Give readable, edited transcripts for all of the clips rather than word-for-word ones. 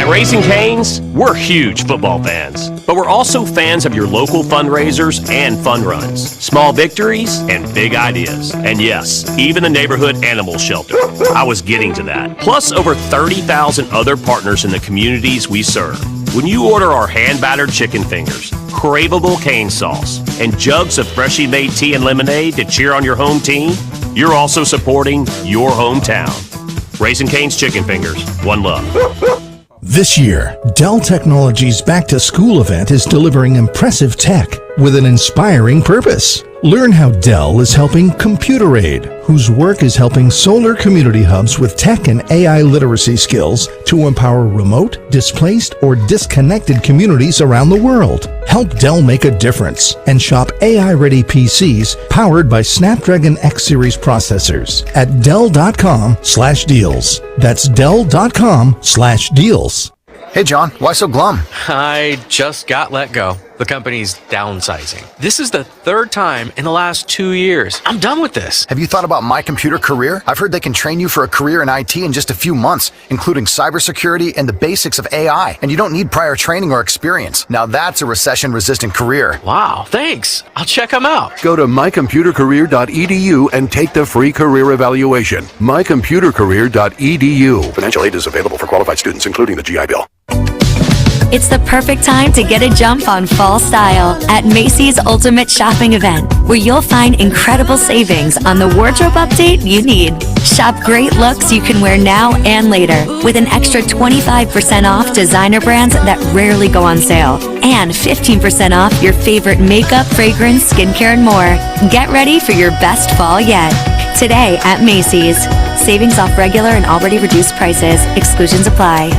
Raising Cane's, we're huge football fans, but we're also fans of your local fundraisers and fun runs, small victories and big ideas. And yes, even the neighborhood animal shelter. I was getting to that. Plus over 30,000 other partners in the communities we serve. When you order our hand-battered chicken fingers, craveable cane sauce, and jugs of freshly made tea and lemonade to cheer on your home team, you're also supporting your hometown. Raising Cane's Chicken Fingers. One love. This year, Dell Technologies Back to School event is delivering impressive tech with an inspiring purpose. Learn how Dell is helping Computer Aid, whose work is helping solar community hubs with tech and AI literacy skills to empower remote, displaced, or disconnected communities around the world. Help Dell make a difference and shop AI-ready PCs powered by Snapdragon X Series processors at Dell.com/deals. That's Dell.com/deals. Hey John, why so glum? I just got let go. The company's downsizing. This is the third time in the last 2 years. I'm done with this. Have you thought about My Computer Career? I've heard they can train you for a career in IT in just a few months, including cybersecurity and the basics of AI. And you don't need prior training or experience. Now that's a recession-resistant career. Wow, thanks. I'll check them out. Go to mycomputercareer.edu and take the free career evaluation. mycomputercareer.edu. Financial aid is available for qualified students, including the GI Bill. It's the perfect time to get a jump on fall style at Macy's Ultimate Shopping Event, where you'll find incredible savings on the wardrobe update you need. Shop great looks you can wear now and later with an extra 25% off designer brands that rarely go on sale and 15% off your favorite makeup, fragrance, skincare, and more. Get ready for your best fall yet. Today at Macy's. Savings off regular and already reduced prices. Exclusions apply.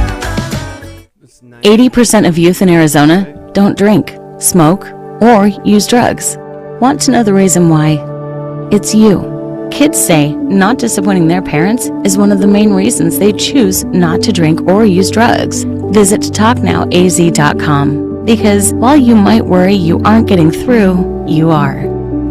80% of youth in Arizona don't drink, smoke, or use drugs. Want to know the reason why? It's you. Kids say not disappointing their parents is one of the main reasons they choose not to drink or use drugs. Visit TalkNowAZ.com because while you might worry you aren't getting through, you are.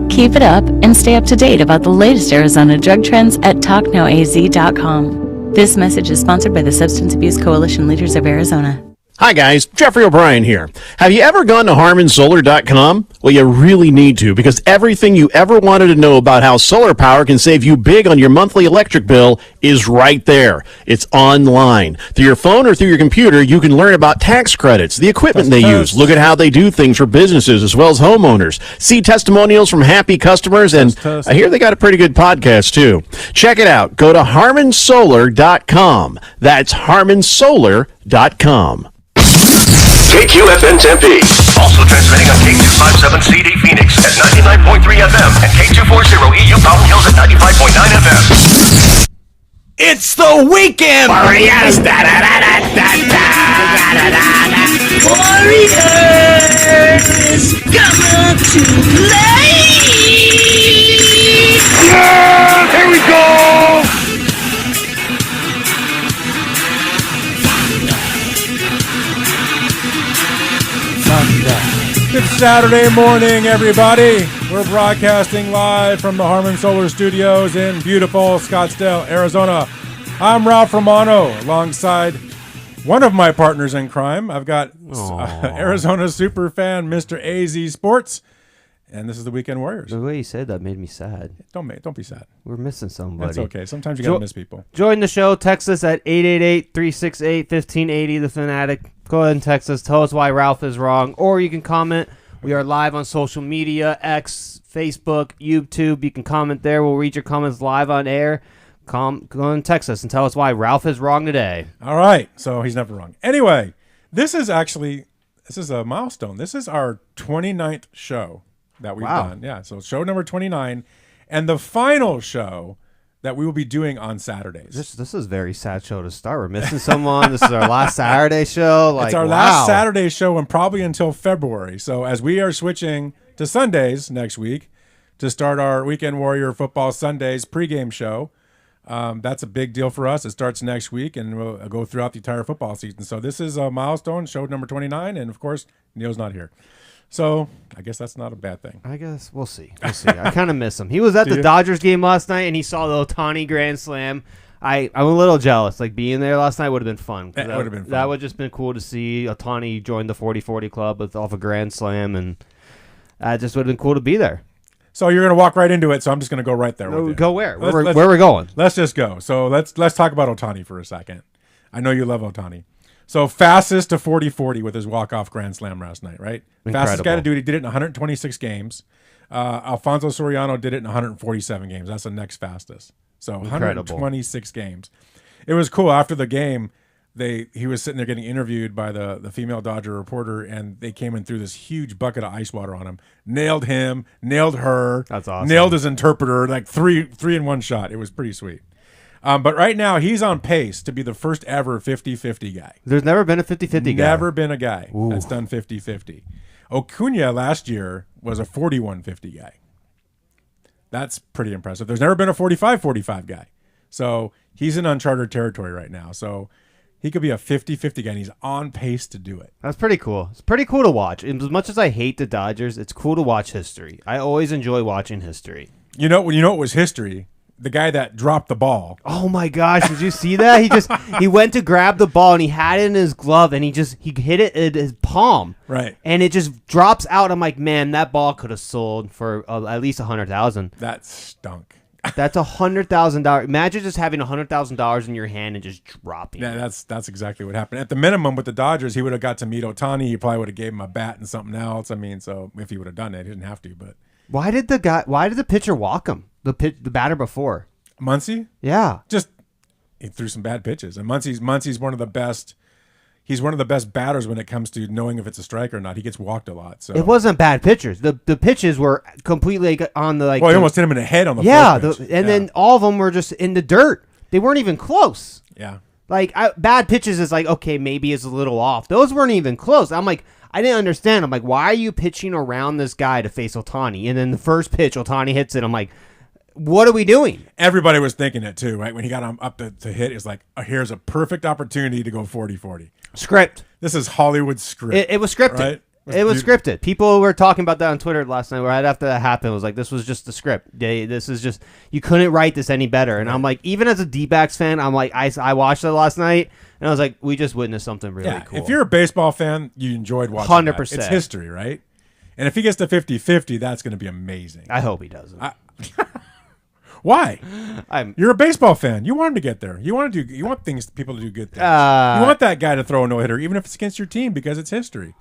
Keep it up and stay up to date about the latest Arizona drug trends at TalkNowAZ.com. This message is sponsored by the Substance Abuse Coalition Leaders of Arizona. Hi guys, Jeffrey O'Brien here. Have you ever gone to HarmonSolar.com? Well, you really need to, because everything you ever wanted to know about how solar power can save you big on your monthly electric bill is right there. It's online. Through your phone or through your computer, you can learn about tax credits, the equipment they use, look at how they do things for businesses as well as homeowners, see testimonials from happy customers, and I hear they got a pretty good podcast too. Check it out. Go to HarmonSolar.com. That's HarmonSolar.com. KQFN Tempe. Also transmitting on K257CD Phoenix at 99.3 FM and K240 EU Fountain Hills at 95.9 FM. It's the weekend! Warriors! Warriors! Come to play! Yeah! Here we go! Good Saturday morning, everybody. We're broadcasting live from the Harmon Solar Studios in beautiful Scottsdale, Arizona. I'm Ralph Romano, alongside one of my partners in crime. I've got Arizona super fan, Mr. AZ Sports, and this is the Weekend Warriors. The way you said that made me sad. Don't be sad. We're missing somebody. That's okay. Sometimes you gotta miss people. Join the show. Text us at 888-368-1580, The Fanatic. Go ahead and text us. Tell us why Ralph is wrong. Or you can comment. We are live on social media, X, Facebook, YouTube. You can comment there. We'll read your comments live on air. Go and text us and tell us why Ralph is wrong today. All right. So he's never wrong. Anyway, this is a milestone. This is our 29th show that we've done. Yeah. So show number 29 and the final show that we will be doing on Saturdays. This is a very sad show to start. We're missing someone. This is our last Saturday show. It's our last Saturday show and probably until February. So as we are switching to Sundays next week to start our Weekend Warrior Football Sundays pregame show, that's a big deal for us. It starts next week and we'll go throughout the entire football season. So this is a milestone, show number 29. And of course, Neil's not here. So I guess that's not a bad thing. I guess we'll see. I kind of miss him. He was at the Dodgers game last night, and he saw the Ohtani grand slam. I'm a little jealous. Like being there last night would have been fun. That would have been fun. That would have just been cool to see Ohtani join the 40-40 club off a grand slam, and it just would have been cool to be there. So you're going to walk right into it. So I'm just going to go right there with you. Go where? Where Let's- are we going? Let's just go. So let's talk about Ohtani for a second. I know you love Ohtani. So fastest to 40-40 with his walk-off grand slam last night, right? Fastest guy to do it. He did it in 126 games. Alfonso Soriano did it in 147 games. That's the next fastest. So 126 games. It was cool. After the game, he was sitting there getting interviewed by the female Dodger reporter, and they came and threw this huge bucket of ice water on him. Nailed him, nailed her. That's awesome. Nailed his interpreter, like three in one shot. It was pretty sweet. But right now, he's on pace to be the first ever 50-50 guy. There's never been a 50-50 guy. Never been a guy that's done 50-50. Acuna last year was a 41-50 guy. That's pretty impressive. There's never been a 45-45 guy. So he's in uncharted territory right now. So he could be a 50-50 guy, and he's on pace to do it. That's pretty cool. It's pretty cool to watch. As much as I hate the Dodgers, it's cool to watch history. I always enjoy watching history. You know what was history? The guy that dropped the ball. Oh my gosh, did you see that? He went to grab the ball and he had it in his glove and he hit it in his palm. Right. And it just drops out. I'm like, man, that ball could have sold for at least $100,000. That stunk. That's $100,000. Imagine just having $100,000 in your hand and just dropping. Yeah, that's exactly what happened. At the minimum, with the Dodgers, he would have got to meet Ohtani. He probably would have gave him a bat and something else. I mean, so if he would have done it, he didn't have to. But why did the pitcher walk him? The batter before Muncy? Yeah, he threw some bad pitches. And Muncy's one of the best. He's one of the best batters when it comes to knowing if it's a strike or not. He gets walked a lot. So it wasn't bad pitchers. The pitches were completely on the Well, he almost hit him in the head on the fourth pitch. Then all of them were just in the dirt. They weren't even close. Yeah. Like bad pitches is like, okay, maybe it's a little off. Those weren't even close. I'm like, I didn't understand. I'm like, why are you pitching around this guy to face Ohtani? And then the first pitch, Ohtani hits it. I'm like, what are we doing? Everybody was thinking it too, right? When he got him up to hit, it's like, here's a perfect opportunity to go 40-40. Script. This is Hollywood script. It was scripted. Right? It was scripted. People were talking about that on Twitter last night. Right after that happened, it was like, this was just the script. This is just, you couldn't write this any better. And I'm like, even as a D-backs fan, I'm like, I watched it last night, and I was like, we just witnessed something really cool. If you're a baseball fan, you enjoyed watching 100%. that. It's history, right? And if he gets to 50-50, that's going to be amazing. I hope he doesn't. Why? You're a baseball fan. You want him to get there. You want people to do good things. You want that guy to throw a no-hitter, even if it's against your team, because it's history.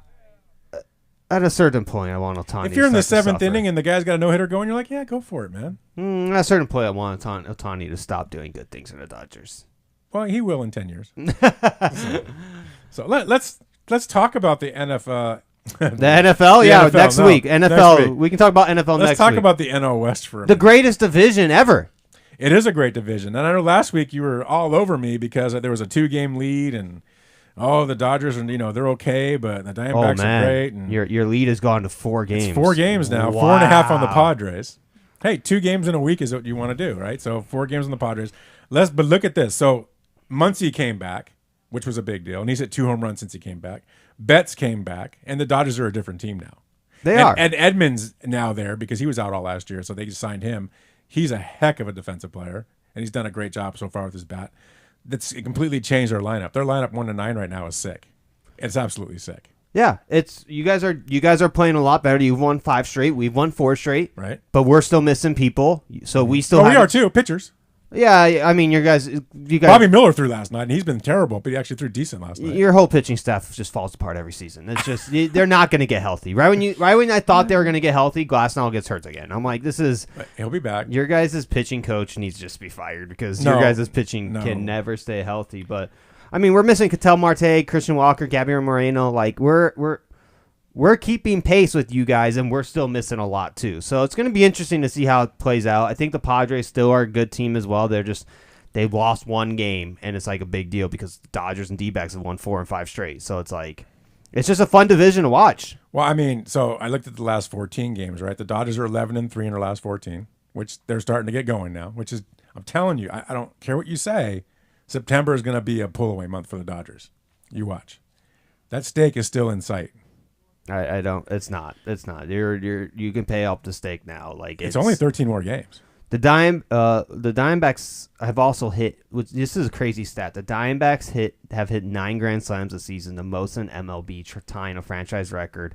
At a certain point, I want Ohtani. If you're in the seventh inning and the guy's got a no-hitter going, you're like, yeah, go for it, man. At a certain point, I want Ohtani to stop doing good things in the Dodgers. Well, he will in 10 years. so let's talk about the NFL. The NFL, next week. NFL, we can talk about NFL next week. Let's talk about the NL West for a minute. The greatest division ever. It is a great division. And I know last week you were all over me because there was a 2-game lead and the Dodgers are, they're okay, but the Diamondbacks are great. And your lead has gone to 4 games. It's 4 games now, Wow. 4.5 on the Padres. Hey, 2 games in a week is what you want to do, right? So 4 games on the Padres. But look at this. So Muncy came back, which was a big deal, and he's hit 2 home runs since he came back. Betts came back, and the Dodgers are a different team now. They are. And Edmonds now there because he was out all last year, so they just signed him. He's a heck of a defensive player, and he's done a great job so far with his bat. It completely changed their lineup. Their lineup 1-9 right now is sick. It's absolutely sick. Yeah, it's you guys are playing a lot better. You've won 5 straight. We've won 4 straight. Right. But we're still missing people. So we still. We are too. Pitchers. Yeah, I mean, you guys. Bobby Miller threw last night, and he's been terrible, but he actually threw decent last night. Your whole pitching staff just falls apart every season. It's just they're not going to get healthy. Right when I thought they were going to get healthy, Glasnow gets hurt again. I'm like, this is. He'll be back. Your guys' pitching coach needs to just be fired because your guys' pitching can never stay healthy. But I mean, we're missing Ketel Marte, Christian Walker, Gabriel Moreno. Like we're keeping pace with you guys, and we're still missing a lot too. So it's going to be interesting to see how it plays out. I think the Padres still are a good team as well. They've lost 1 game, and it's like a big deal because Dodgers and D-backs have won 4 and 5 straight. So it's like it's just a fun division to watch. Well, I mean, so I looked at the last 14 games, right? The Dodgers are 11-3 in their last 14, which they're starting to get going now. Which is, I'm telling you, I don't care what you say. September is going to be a pull-away month for the Dodgers. You watch. That stake is still in sight. I don't. It's not. You can pay up the stake now. Like it's only 13 more games. The Diamondbacks have also hit. This is a crazy stat. The Diamondbacks have hit 9 grand slams this season, the most in MLB, tying a franchise record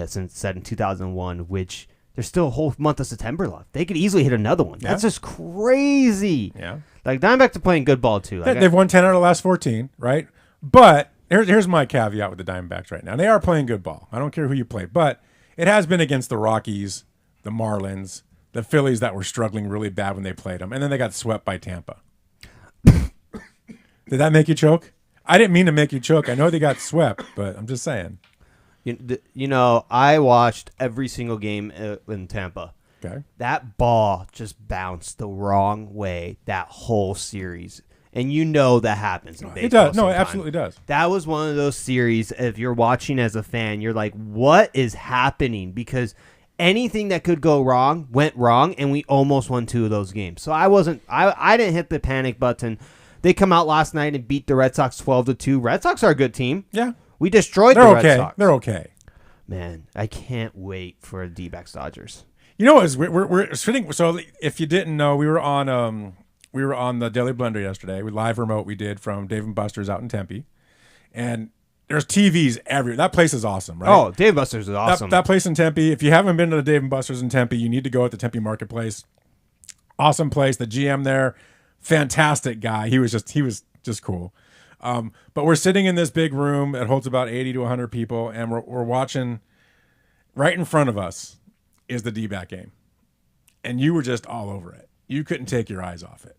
since set in 2001. Which there's still a whole month of September left. They could easily hit another one. That's just crazy. Yeah, like Diamondbacks are playing good ball too. Like, they've won 10 out of the last 14, right? But here's my caveat with the Diamondbacks right now. They are playing good ball. I don't care who you play, but it has been against the Rockies, the Marlins, the Phillies that were struggling really bad when they played them, and then they got swept by Tampa. Did that make you choke? I didn't mean to make you choke. I know they got swept, but I'm just saying. You know, I watched every single game in Tampa. Okay. That ball just bounced the wrong way that whole series. And you know that happens in baseball. It does. No, it sometime. absolutely does. That was one of those series, if you're watching as a fan, you're like, what is happening? Because anything that could go wrong went wrong, and we almost won 2 of those games. So I didn't hit the panic button. They come out last night and beat the Red Sox 12-2. Red Sox are a good team. Yeah. We destroyed the Red Sox. They're okay. Man, I can't wait for the D-backs Dodgers. You know, we're sitting. So if you didn't know, we were on the Daily Blender yesterday. We live remote we did from Dave & Buster's out in Tempe, and there's TVs everywhere. That place is awesome, right? Oh, Dave & Buster's is awesome. That place in Tempe. If you haven't been to the Dave & Buster's in Tempe, you need to go at the Tempe Marketplace. Awesome place. The GM there, fantastic guy. He was just cool. But we're sitting in this big room that holds about 80 to 100 people, and we're watching. Right in front of us is the D-back game, and you were just all over it. You couldn't take your eyes off it.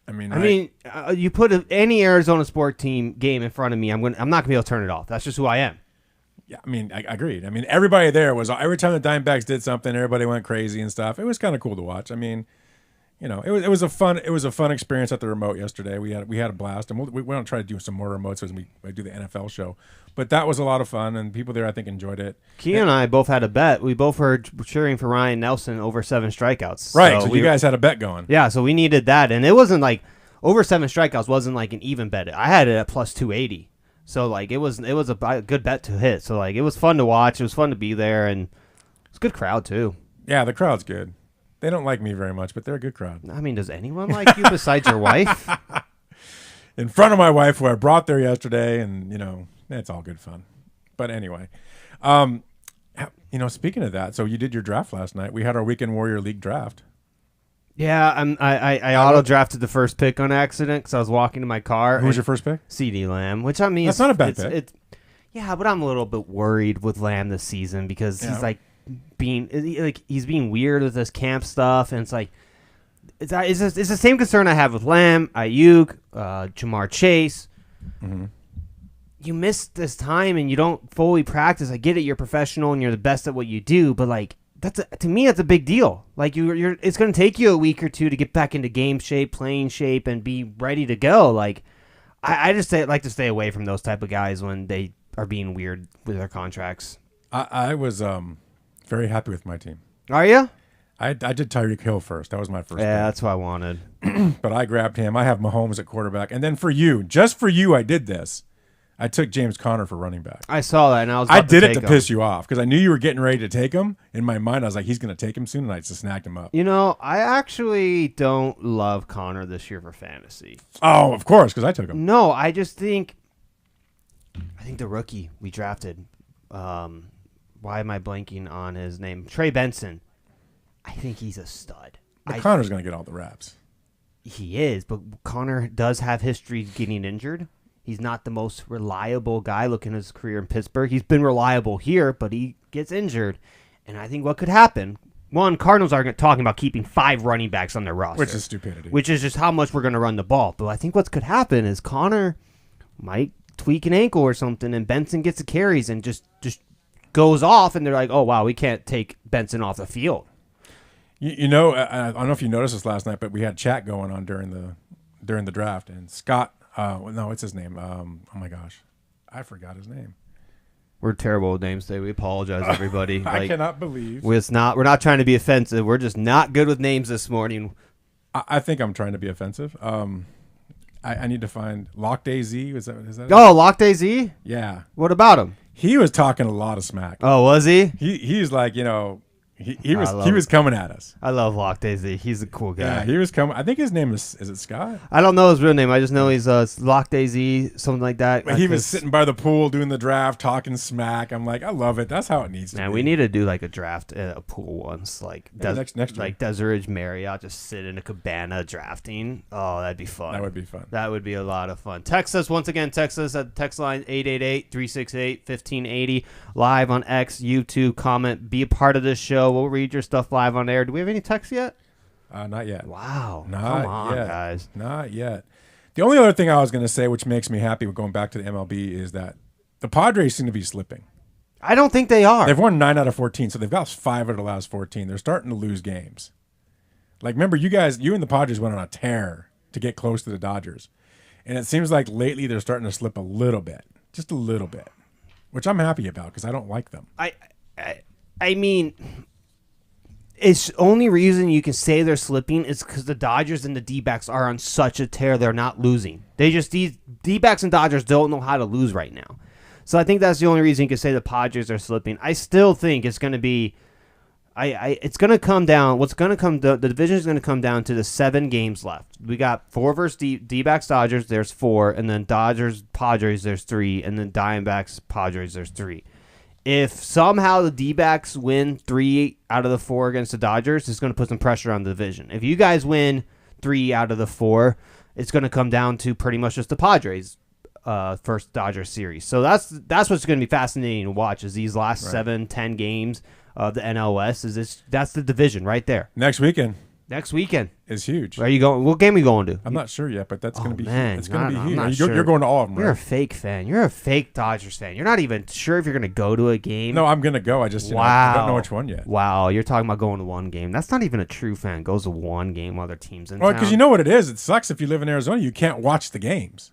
I mean, you put any Arizona sport team game in front of me, I'm not gonna be able to turn it off. That's just who I am. Yeah, I mean, I agreed. I mean, everybody there was every time the Diamondbacks did something, everybody went crazy and stuff. It was kind of cool to watch. I mean, you know, it was a fun experience at the remote yesterday. We had a blast, and we don't try to do some more remotes as we do the NFL show. But that was a lot of fun, and people there I think enjoyed it. Kean and I both had a bet. We both were cheering for Ryan Nelson over 7 strikeouts. Right, so you guys had a bet going. Yeah, so we needed that, and it wasn't like over 7 strikeouts wasn't like an even bet. I had it at plus 280, so like it was a good bet to hit. So like it was fun to watch. It was fun to be there, and it was a good crowd too. Yeah, the crowd's good. They don't like me very much, but they're a good crowd. I mean, does anyone like you besides your wife? In front of my wife, who I brought there yesterday, and you know. It's all good fun. But anyway, you know, speaking of that, so you did your draft last night. We had our Weekend Warrior League draft. Yeah, I auto-drafted the first pick on accident because I was walking to my car. Who was your first pick? CeeDee Lamb, which I mean... That's not a bad pick. Yeah, but I'm a little bit worried with Lamb this season because he's he's being weird with this camp stuff, and it's like... It's the same concern I have with Lamb, Ayuk, Jamar Chase. Mm-hmm. You miss this time and you don't fully practice. I get it, you're professional and you're the best at what you do, but like to me that's a big deal. Like it's going to take you a week or 2 to get back into game shape, playing shape, and be ready to go. Like I just like to stay away from those type of guys when they are being weird with their contracts. I was very happy with my team. Are you? I did Tyreek Hill first. That was my first. Yeah, that's what I wanted. But I grabbed him. I have Mahomes at quarterback, and then just for you, I did this. I took James Conner for running back. I saw that, and I did it to piss you off because I knew you were getting ready to take him. In my mind, I was like, he's going to take him soon, and I just snagged him up. You know, I actually don't love Conner this year for fantasy. Oh, of course, because I took him. No, I just think the rookie we drafted, why am I blanking on his name? Trey Benson. I think he's a stud. Connor's going to get all the reps. He is, but Conner does have history getting injured. He's not the most reliable guy looking at his career in Pittsburgh. He's been reliable here, but he gets injured. And I think what could happen, one, Cardinals are talking about keeping 5 running backs on their roster. Which is stupidity. Which is just how much we're going to run the ball. But I think what could happen is Conner might tweak an ankle or something, and Benson gets the carries and just goes off, and they're like, oh, wow, we can't take Benson off the field. You know, I don't know if you noticed this last night, but we had chat going on during the draft, and Scott... no, what's his name? Oh my gosh, I forgot his name. We're terrible with names today. We apologize, everybody. I cannot believe we're not trying to be offensive. We're just not good with names this morning. I think I'm trying to be offensive. I need to find Lock Day Z. Is that? Oh, Lock Day Z? Yeah. What about him? He was talking a lot of smack. Oh, was he? He's like, you know, He was coming at us. I love Lock Daisy. He's a cool guy. Yeah, he was coming. I think his name is it Scott? I don't know his real name. I just know he's Lock Daisy, something like that. But he was sitting by the pool doing the draft, talking smack. I'm like, I love it. That's how it needs to be. Man, we need to do like a draft at a pool once, like next year. like Desert Ridge Marriott, just sit in a cabana drafting. Oh, that'd be fun. That would be fun. That would be a lot of fun. Text us once again. Text us at the text line 888-368-1580. Live on X, YouTube. Comment. Be a part of this show. We'll read your stuff live on air. Do we have any texts yet? Not yet. Wow. Not Come on, yet. guys. Not yet. The only other thing I was going to say, which makes me happy with going back to the MLB, is that the Padres seem to be slipping. I don't think they are. They've won 9 out of 14, so they've got 5 out of the last 14. They're starting to lose games. Like, remember, you and the Padres went on a tear to get close to the Dodgers. And it seems like lately they're starting to slip a little bit. Just a little bit. Which I'm happy about because I don't like them. I mean, it's only reason you can say they're slipping is because the Dodgers and the D-backs are on such a tear. They're not losing. These D-backs and Dodgers don't know how to lose right now. So I think that's the only reason you can say the Padres are slipping. I still think it's going to be it's going to come down. The division is going to come down to the 7 games left. We got 4 versus D-backs Dodgers, there's 4, and then Dodgers Padres, there's 3, and then Diamondbacks Padres, there's 3. If somehow the D-backs win 3 out of the 4 against the Dodgers, it's going to put some pressure on the division. If you guys win 3 out of the 4, it's going to come down to pretty much just the Padres first Dodgers series. So that's what's going to be fascinating to watch is these last 7-10 games of the NL West. That's the division right there. Next weekend is huge. Where are you going? What game are you going to? I'm not sure yet, but that's going to be man, it's going to be I'm huge. not sure. You're going to all of them, right? You're a fake fan. You're a fake Dodgers fan. You're not even sure if you're going to go to a game. No, I'm going to go. I just I don't know which one yet. Wow, you're talking about going to one game. That's not even a true fan. Goes to one game while their team's in Well, town. because you know what it is. It sucks if you live in Arizona. You can't watch the games.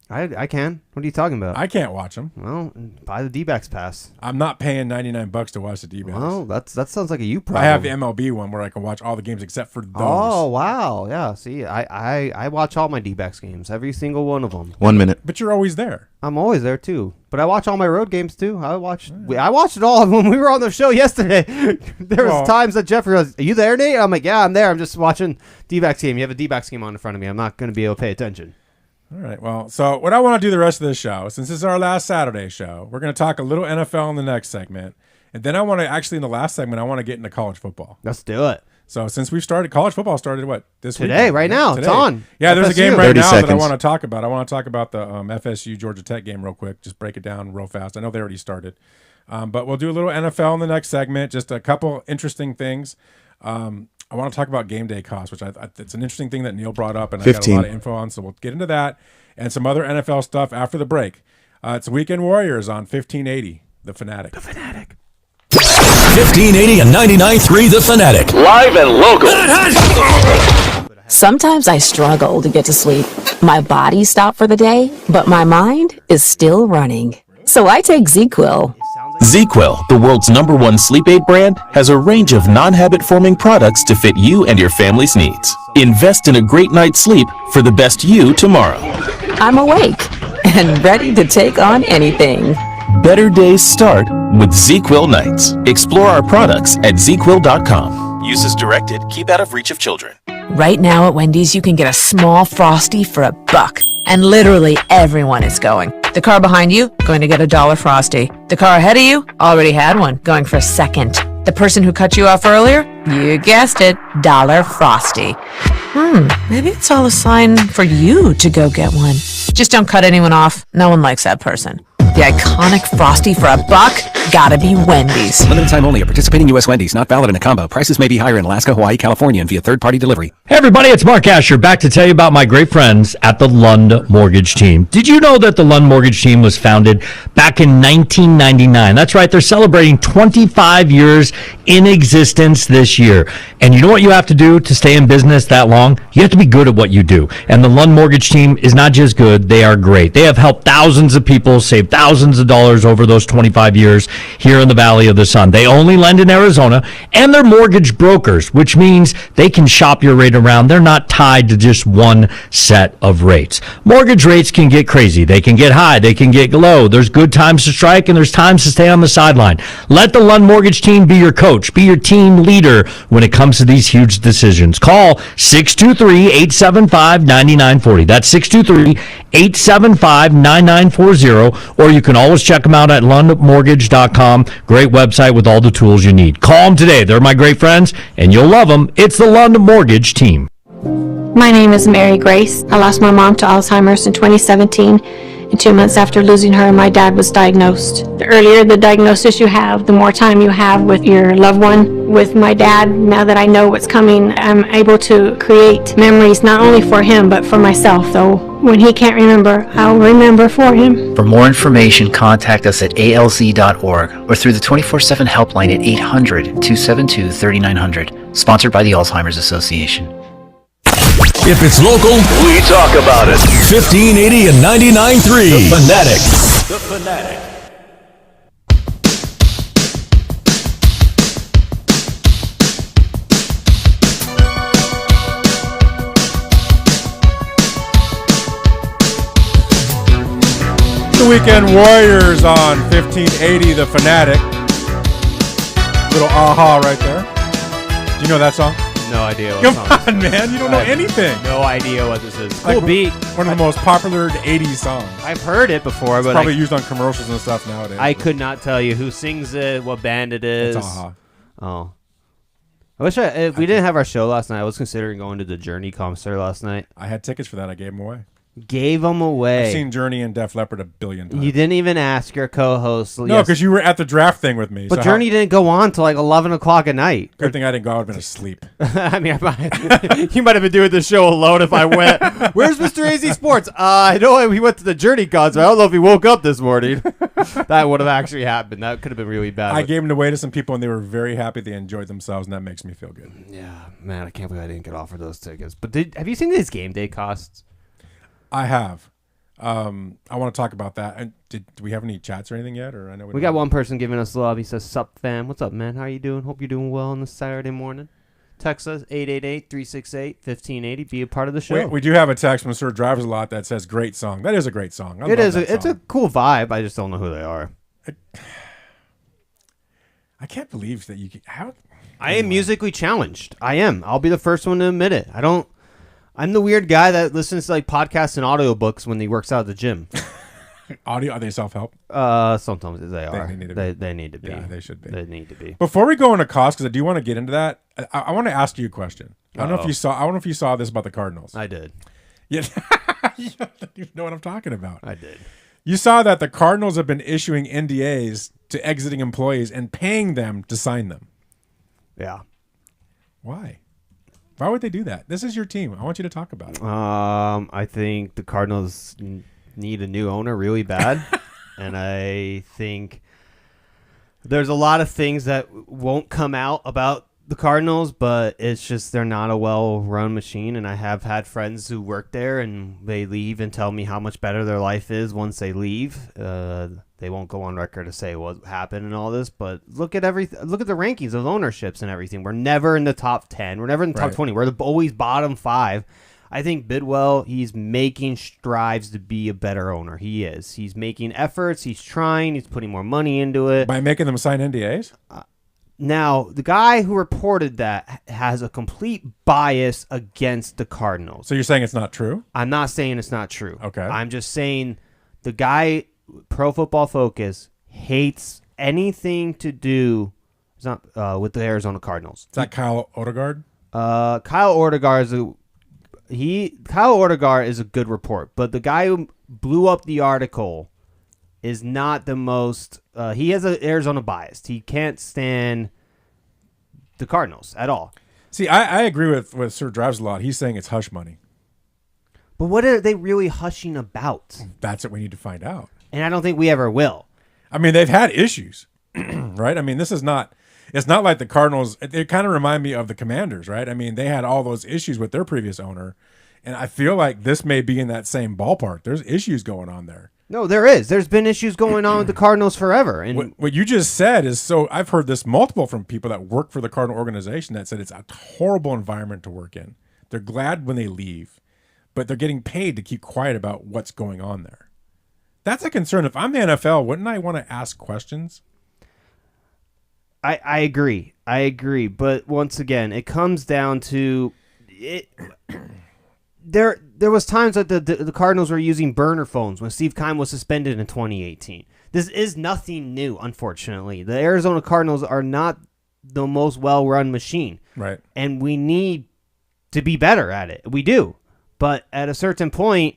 I can. What are you talking about? I can't watch them. Well, buy the D-backs pass. I'm not paying $99 to watch the D-backs. Well, that sounds like a you problem. I have the MLB one where I can watch all the games except for those. Oh, wow. Yeah, see, I watch all my D-backs games, every single one of them. 1 minute. But you're always there. I'm always there, too. But I watch all my road games, too. I watched it all when we were on the show yesterday. There was times that Jeffrey was, are you there, Nate? I'm like, yeah, I'm there. I'm just watching D-backs game. You have a D-backs game on in front of me. I'm not going to be able to pay attention. All right. Well, so what I want to do the rest of this show, since this is our last Saturday show, we're going to talk a little NFL in the next segment. And then I want to actually, in the last segment, I want to get into college football. Let's do it. So since we've started, college football started this week? Today, right now. It's on. Yeah, there's a game right 30 now seconds. that I want to talk about. I want to talk about the FSU Georgia Tech game real quick. Just break it down real fast. I know they already started. But we'll do a little NFL in the next segment. Just a couple interesting things. I want to talk about game day costs, which it's an interesting thing that Neil brought up, and 15. I got a lot of info on, so we'll get into that and some other NFL stuff after the break. It's Weekend Warriors on 1580, The Fanatic. 1580 and 99.3 The Fanatic. Live and local. Sometimes I struggle to get to sleep. My body stopped for the day, but my mind is still running. So I take ZQuil. ZQuil, the world's #1 sleep aid brand, has a range of non-habit-forming products to fit you and your family's needs. Invest in a great night's sleep for the best you tomorrow. I'm awake and ready to take on anything. Better days start with ZQuil nights. Explore our products at ZQuil.com. Use as directed. Keep out of reach of children. Right now at Wendy's, you can get a small Frosty for $1. And literally everyone is going. The car behind you, going to get a $1 Frosty. The car ahead of you, already had one, going for a second. The person who cut you off earlier, you guessed it, $1 Frosty. Maybe it's all a sign for you to go get one. Just don't cut anyone off. No one likes that person. The iconic Frosty for $1, gotta be Wendy's. Limited time only at participating U.S. Wendy's. Not valid in a combo. Prices may be higher in Alaska, Hawaii, California, and via third-party delivery. Hey everybody, it's Mark Asher back to tell you about my great friends at the Lund Mortgage Team. Did you know that the Lund Mortgage Team was founded back in 1999? That's right, they're celebrating 25 years in existence this year. And you know what you have to do to stay in business that long? You have to be good at what you do. And the Lund Mortgage Team is not just good, they are great. They have helped thousands of people save thousands thousands of dollars over those 25 years here in the Valley of the Sun. They only lend in Arizona, and they're mortgage brokers, which means they can shop your rate around. They're not tied to just one set of rates. Mortgage rates can get crazy. They can get high. They can get low. There's good times to strike, and there's times to stay on the sideline. Let the Lund Mortgage team be your coach, be your team leader when it comes to these huge decisions. Call 623-875-9940. That's 623-875-9940, or you can always check them out at lundmortgage.com. Great website with all the tools you need. Call them today. They're my great friends, and you'll love them. It's the Lund Mortgage team. My name is Mary Grace. I lost my mom to Alzheimer's in 2017, and 2 months after losing her, my dad was diagnosed. The earlier the diagnosis you have, the more time you have with your loved one. With my dad, now that I know what's coming, I'm able to create memories not only for him, but for myself, though. When he can't remember, I'll remember for him. For more information, contact us at alz.org or through the 24/7 helpline at 800-272-3900. Sponsored by the Alzheimer's Association. If it's local, we talk about it. 1580 and 99.3. The Fanatic. The Fanatic. The Weekend Warriors on 1580 The Fanatic. Little aha right there. Do you know that song? No idea what Come song on, man. You don't know anything. No idea what this is. Like, Cool beat. One of the most popular 80s songs. I've heard it before, It's but probably used on commercials and stuff nowadays. I could not tell you who sings it, what band it is. It's Aha. Oh. I wish if we didn't have our show last night, I was considering going to the Journey concert last night. I had tickets for that. I gave them away. Gave them away. I've seen Journey and Def Leppard a billion times. You didn't even ask your co-host. No, because you were at the draft thing with me. But Journey didn't go on till like 11 o'clock at night. Good thing I didn't go. I would have been asleep. I mean, you might have been doing the show alone if I went. Where's Mr. AZ Sports? I know he went to the Journey concert. I don't know if he woke up this morning. That would have actually happened. That could have been really bad. I gave them away to some people, and they were very happy. They enjoyed themselves, and that makes me feel good. Yeah, man, I can't believe I didn't get offered those tickets. But have you seen these game day costs? I have. I want to talk about that. And do we have any chats or anything yet? Or I know we got one person giving us love. He says, "Sup, fam? What's up, man? How you doing? Hope you're doing well on this Saturday morning." Text us 888-368-1580. Be a part of the show. We do have a text from Sir Drives a Lot that says, "Great song." That is a great song. I love that It's song. a cool vibe. I just don't know who they are. I can't believe that you can. I am musically challenged. I am. I'll be the first one to admit it. I'm the weird guy that listens to like podcasts and audiobooks when he works out at the gym. Audio? Are they self-help? Sometimes they are. They need to be. They need to be. Yeah, they should be. They need to be. Before we go into cost, because I do want to get into that, I want to ask you a question. I don't know if you saw this about the Cardinals. I did. Yeah, you know what I'm talking about. I did. You saw that the Cardinals have been issuing NDAs to exiting employees and paying them to sign them. Yeah. Why? Why would they do that? This is your team. I want you to talk about it. I think the Cardinals need a new owner really bad. And I think there's a lot of things that won't come out about the Cardinals, but it's just they're not a well-run machine. And I have had friends who work there, and they leave and tell me how much better their life is once they leave. They won't go on record to say what happened and all this, but look at the rankings of ownerships and everything. We're never in the top 10. We're never in the top 20. We're always bottom 5. I think Bidwell, he's making strides to be a better owner. He is. He's making efforts. He's trying. He's putting more money into it. By making them sign NDAs? Now, the guy who reported that has a complete bias against the Cardinals. So you're saying it's not true? I'm not saying it's not true. Okay. I'm just saying the guy, Pro Football Focus, hates anything to do with the Arizona Cardinals. Is that Kyle Odegaard? Kyle Odegaard is a good report, but the guy who blew up the article is not the most. He has an Arizona bias. He can't stand the Cardinals at all. See, I agree with Sir Drives a Lot. He's saying it's hush money. But what are they really hushing about? That's what we need to find out. And I don't think we ever will. I mean, they've had issues, right? I mean, it's not like the Cardinals. It kind of remind me of the Commanders, right? I mean, they had all those issues with their previous owner, and I feel like this may be in that same ballpark. There's issues going on there. No, there is. There's been issues going on with the Cardinals forever. And what you just said is so. I've heard this multiple from people that work for the Cardinal organization that said it's a horrible environment to work in. They're glad when they leave, but they're getting paid to keep quiet about what's going on there. That's a concern. If I'm the NFL, wouldn't I want to ask questions? I agree. I agree. But once again, it comes down to it. There was times that the Cardinals were using burner phones when Steve Keim was suspended in 2018. This is nothing new, unfortunately. The Arizona Cardinals are not the most well-run machine. Right. And we need to be better at it. We do. But at a certain point,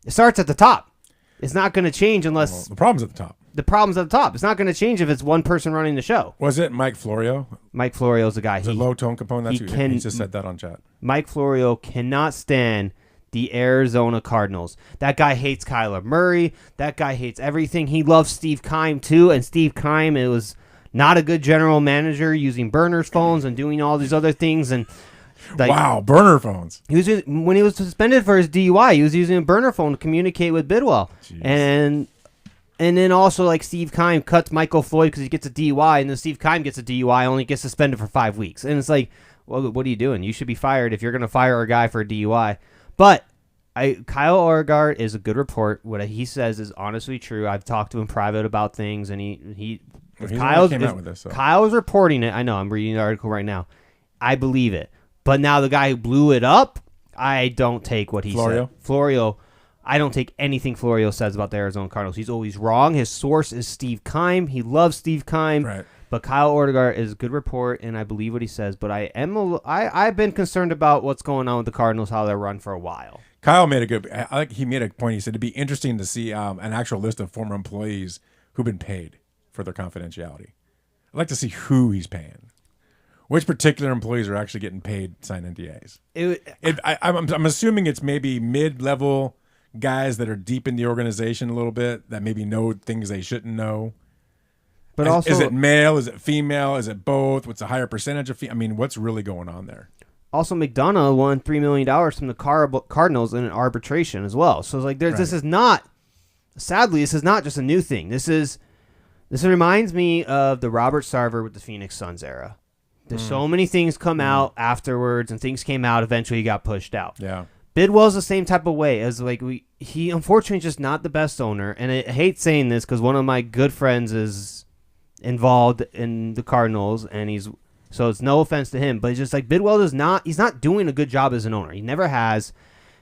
it starts at the top. It's not going to change unless... the problem's at the top. The problem's at the top. It's not going to change if it's one person running the show. Was it Mike Florio? Mike Florio's the guy. The low tone component. He just said that on chat. Mike Florio cannot stand the Arizona Cardinals. That guy hates Kyler Murray. That guy hates everything. He loves Steve Keim too. And Steve Keim, it was not a good general manager using burners phones and doing all these other things. And wow, burner phones. When he was suspended for his DUI, he was using a burner phone to communicate with Bidwell. Jeez. And then also, like, Steve Keim cuts Michael Floyd because he gets a DUI, and then Steve Keim gets a DUI, only gets suspended for 5 weeks. And it's like, well, what are you doing? You should be fired if you're going to fire a guy for a DUI. But Kyle Orgard is a good report. What he says is honestly true. I've talked to him private about things, and Kyle's reporting it. I know, I'm reading the article right now. I believe it. But now the guy who blew it up, I don't take what he said. Florio. I don't take anything Florio says about the Arizona Cardinals. He's always wrong. His source is Steve Keim. He loves Steve Keim. Right. But Kyle Ortega is a good report, and I believe what he says. But I've been concerned about what's going on with the Cardinals, how they're run for a while. Kyle made he made a point. He said it'd be interesting to see an actual list of former employees who've been paid for their confidentiality. I'd like to see who he's paying. Which particular employees are actually getting paid to sign NDAs? I'm assuming it's maybe mid-level guys that are deep in the organization a little bit that maybe know things they shouldn't know. But also, is it male? Is it female? Is it both? What's a higher percentage of? I mean, what's really going on there? Also, McDonough won $3 million from the Cardinals in an arbitration as well. So it's like this is not. Sadly, this is not just a new thing. This reminds me of the Robert Sarver with the Phoenix Suns era. There's so many things come out afterwards, and things came out. Eventually, he got pushed out. Yeah. Bidwell's the same type of way as he unfortunately is just not the best owner, and I hate saying this because one of my good friends is involved in the Cardinals, and so it's no offense to him, but it's just like Bidwell he's not doing a good job as an owner. He never has.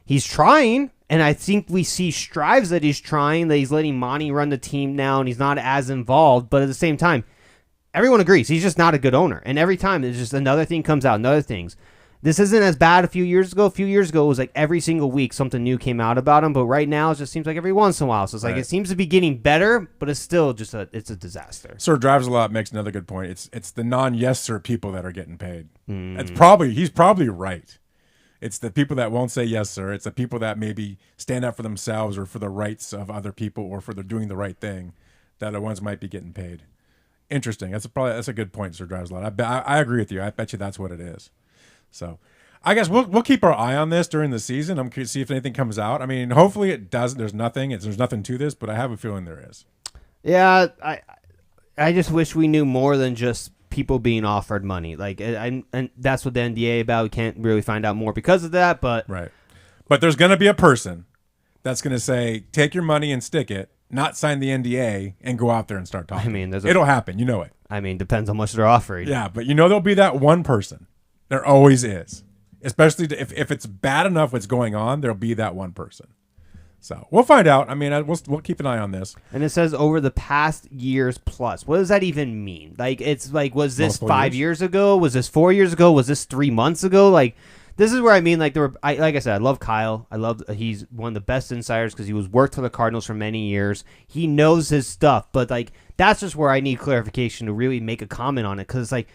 He's trying, and I think we see strives that he's trying, that he's letting Monty run the team now, and he's not as involved, but at the same time, everyone agrees he's just not a good owner, and every time there's just another thing comes out, another things. This isn't as bad a few years ago. A few years ago, it was like every single week something new came out about him. But right now, it just seems like every once in a while. So it's like it seems to be getting better, but it's still just it's a disaster. Sir Drives a Lot makes another good point. It's the non-yes sir people that are getting paid. He's probably right. It's the people that won't say yes sir. It's the people that maybe stand up for themselves or for the rights of other people or for doing the right thing that are ones might be getting paid. Interesting. That's a good point, Sir Drives a Lot. I agree with you. I bet you that's what it is. So, I guess we'll keep our eye on this during the season. I'm curious to see if anything comes out. I mean, hopefully it doesn't. There's nothing to this, but I have a feeling there is. Yeah, I just wish we knew more than just people being offered money. Like, and that's what the NDA about. We can't really find out more because of that. But right. But there's going to be a person that's going to say, "Take your money and stick it." Not sign the NDA and go out there and start talking. I mean, it'll happen. You know it. I mean, depends how much they're offering. Yeah, but there'll be that one person. There always is. Especially if it's bad enough what's going on, there'll be that one person. So we'll find out. I mean, we'll keep an eye on this. And it says over the past years plus. What does that even mean? Like, it's like, was this multiple 5 years ago? Was this 4 years ago? Was this 3 months ago? Like, this is where I mean, like, like I said, I love Kyle. He's one of the best insiders because he worked for the Cardinals for many years. He knows his stuff, but like, that's just where I need clarification to really make a comment on it because it's like,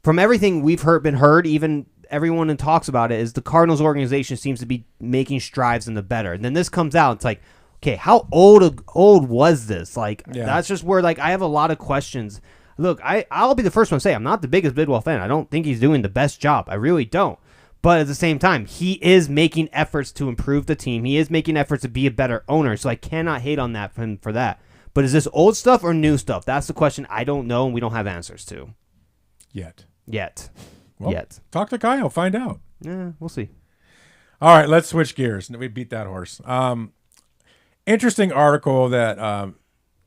from everything we've been heard, even everyone who talks about it, is the Cardinals organization seems to be making strides in the better. And then this comes out, it's like, okay, how old was this? Like, that's just where, like, I have a lot of questions. Look, I'll be the first one to say I'm not the biggest Bidwell fan. I don't think he's doing the best job. I really don't. But at the same time, he is making efforts to improve the team. He is making efforts to be a better owner. So I cannot hate on that for that. But is this old stuff or new stuff? That's the question I don't know and we don't have answers to. Yet. Well, Talk to Kyle. Find out. Yeah, we'll see. All right, let's switch gears. We beat that horse. Interesting article that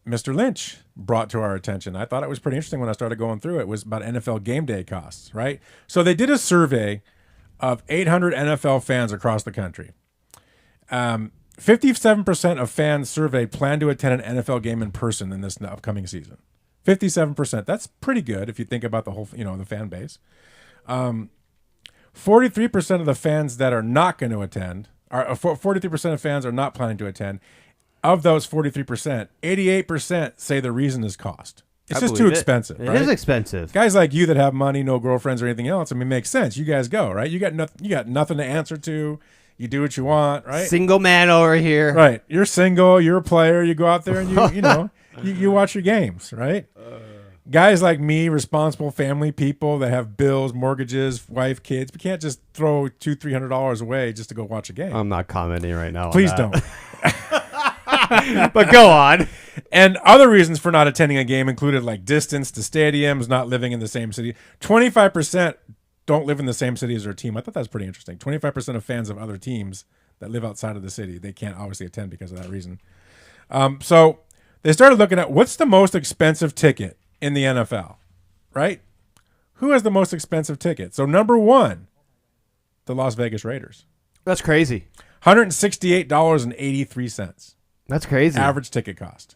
Mr. Lynch brought to our attention. I thought it was pretty interesting when I started going through it. It was about NFL game day costs, right? So they did a survey of 800 NFL fans across the country. 57% of fans surveyed plan to attend an NFL game in person in this upcoming season. 57%. That's pretty good if you think about the whole, the fan base. 43% of the fans that are not going to attend, 43% of fans are not planning to attend. Of those 43%, 88% say the reason is cost. It's just too expensive. It right? is expensive. Guys like you that have money, no girlfriends or anything else, I mean, it makes sense. You guys go, right? You got nothing to answer to. You do what you want, right? Single man over here. Right. You're single. You're a player. You go out there and you watch your games, right? Guys like me, responsible family people that have bills, mortgages, wife, kids, we can't just throw $200-$300 away just to go watch a game. I'm not commenting right now. Please don't. But go on. And other reasons for not attending a game included like distance to stadiums, not living in the same city. 25% don't live in the same city as their team. I thought that was pretty interesting. 25% of fans of other teams that live outside of the city, they can't obviously attend because of that reason. So they started looking at what's the most expensive ticket in the NFL, right? Who has the most expensive ticket? So number one, the Las Vegas Raiders. That's crazy. $168.83. That's crazy. Average ticket cost.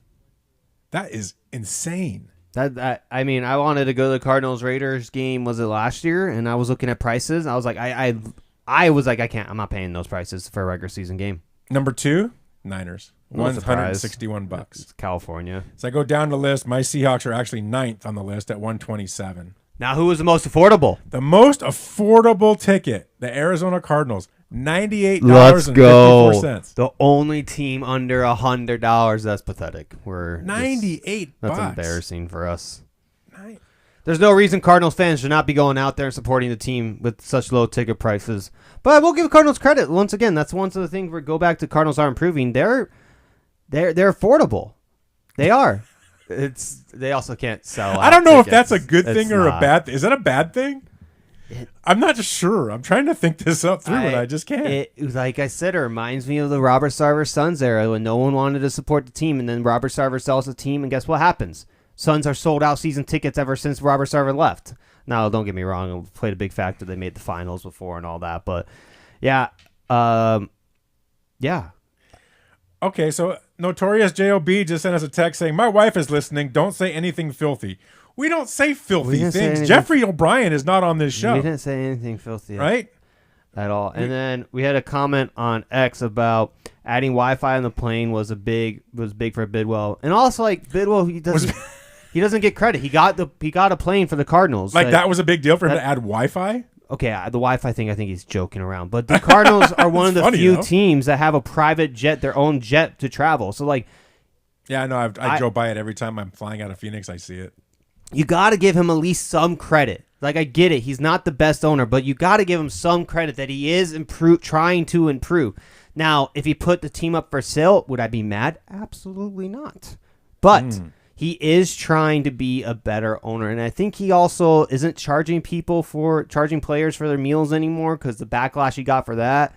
That is insane. I mean, I wanted to go to the Cardinals Raiders game. Was it last year? And I was looking at prices. I was like, I was like, I can't. I'm not paying those prices for a regular season game. Number two, Niners. $161. It's California. So I go down the list. My Seahawks are actually 9th on the list at $127. Now, who was the most affordable? The most affordable ticket, the Arizona Cardinals, $98.54. Let's go. The only team under $100. That's pathetic. That's embarrassing for us. There's no reason Cardinals fans should not be going out there and supporting the team with such low ticket prices. But I will give Cardinals credit. Once again, that's one of the things where go back to Cardinals are improving. They're affordable. They are. They also can't sell. I don't know if that's a good thing or a bad thing. Is that a bad thing? I'm not just sure. I'm trying to think this up through, and I just can't. Like I said, it reminds me of the Robert Sarver Suns era when no one wanted to support the team, and then Robert Sarver sells the team, and guess what happens? Suns are sold out season tickets ever since Robert Sarver left. Now, don't get me wrong. It played a big factor. They made the finals before and all that, but yeah. Okay, so Notorious J.O.B. just sent us a text saying, my wife is listening. Don't say anything filthy. We don't say filthy things. Jeffrey O'Brien is not on this show. We didn't say anything filthy. Right? At all. And then we had a comment on X about adding Wi-Fi on the plane was big for Bidwell. And also, like, Bidwell, he doesn't get credit. He got a plane for the Cardinals. Like that was a big deal for him to add Wi-Fi? Okay, the Wi-Fi thing, I think he's joking around. But the Cardinals are one of the few teams that have a private jet, their own jet to travel. So, like... Yeah, I know. I drove by it every time I'm flying out of Phoenix. I see it. You got to give him at least some credit. Like, I get it. He's not the best owner, but you got to give him some credit that he is trying to improve. Now, if he put the team up for sale, would I be mad? Absolutely not. But... He is trying to be a better owner, and I think he also isn't charging players for their meals anymore because the backlash he got for that.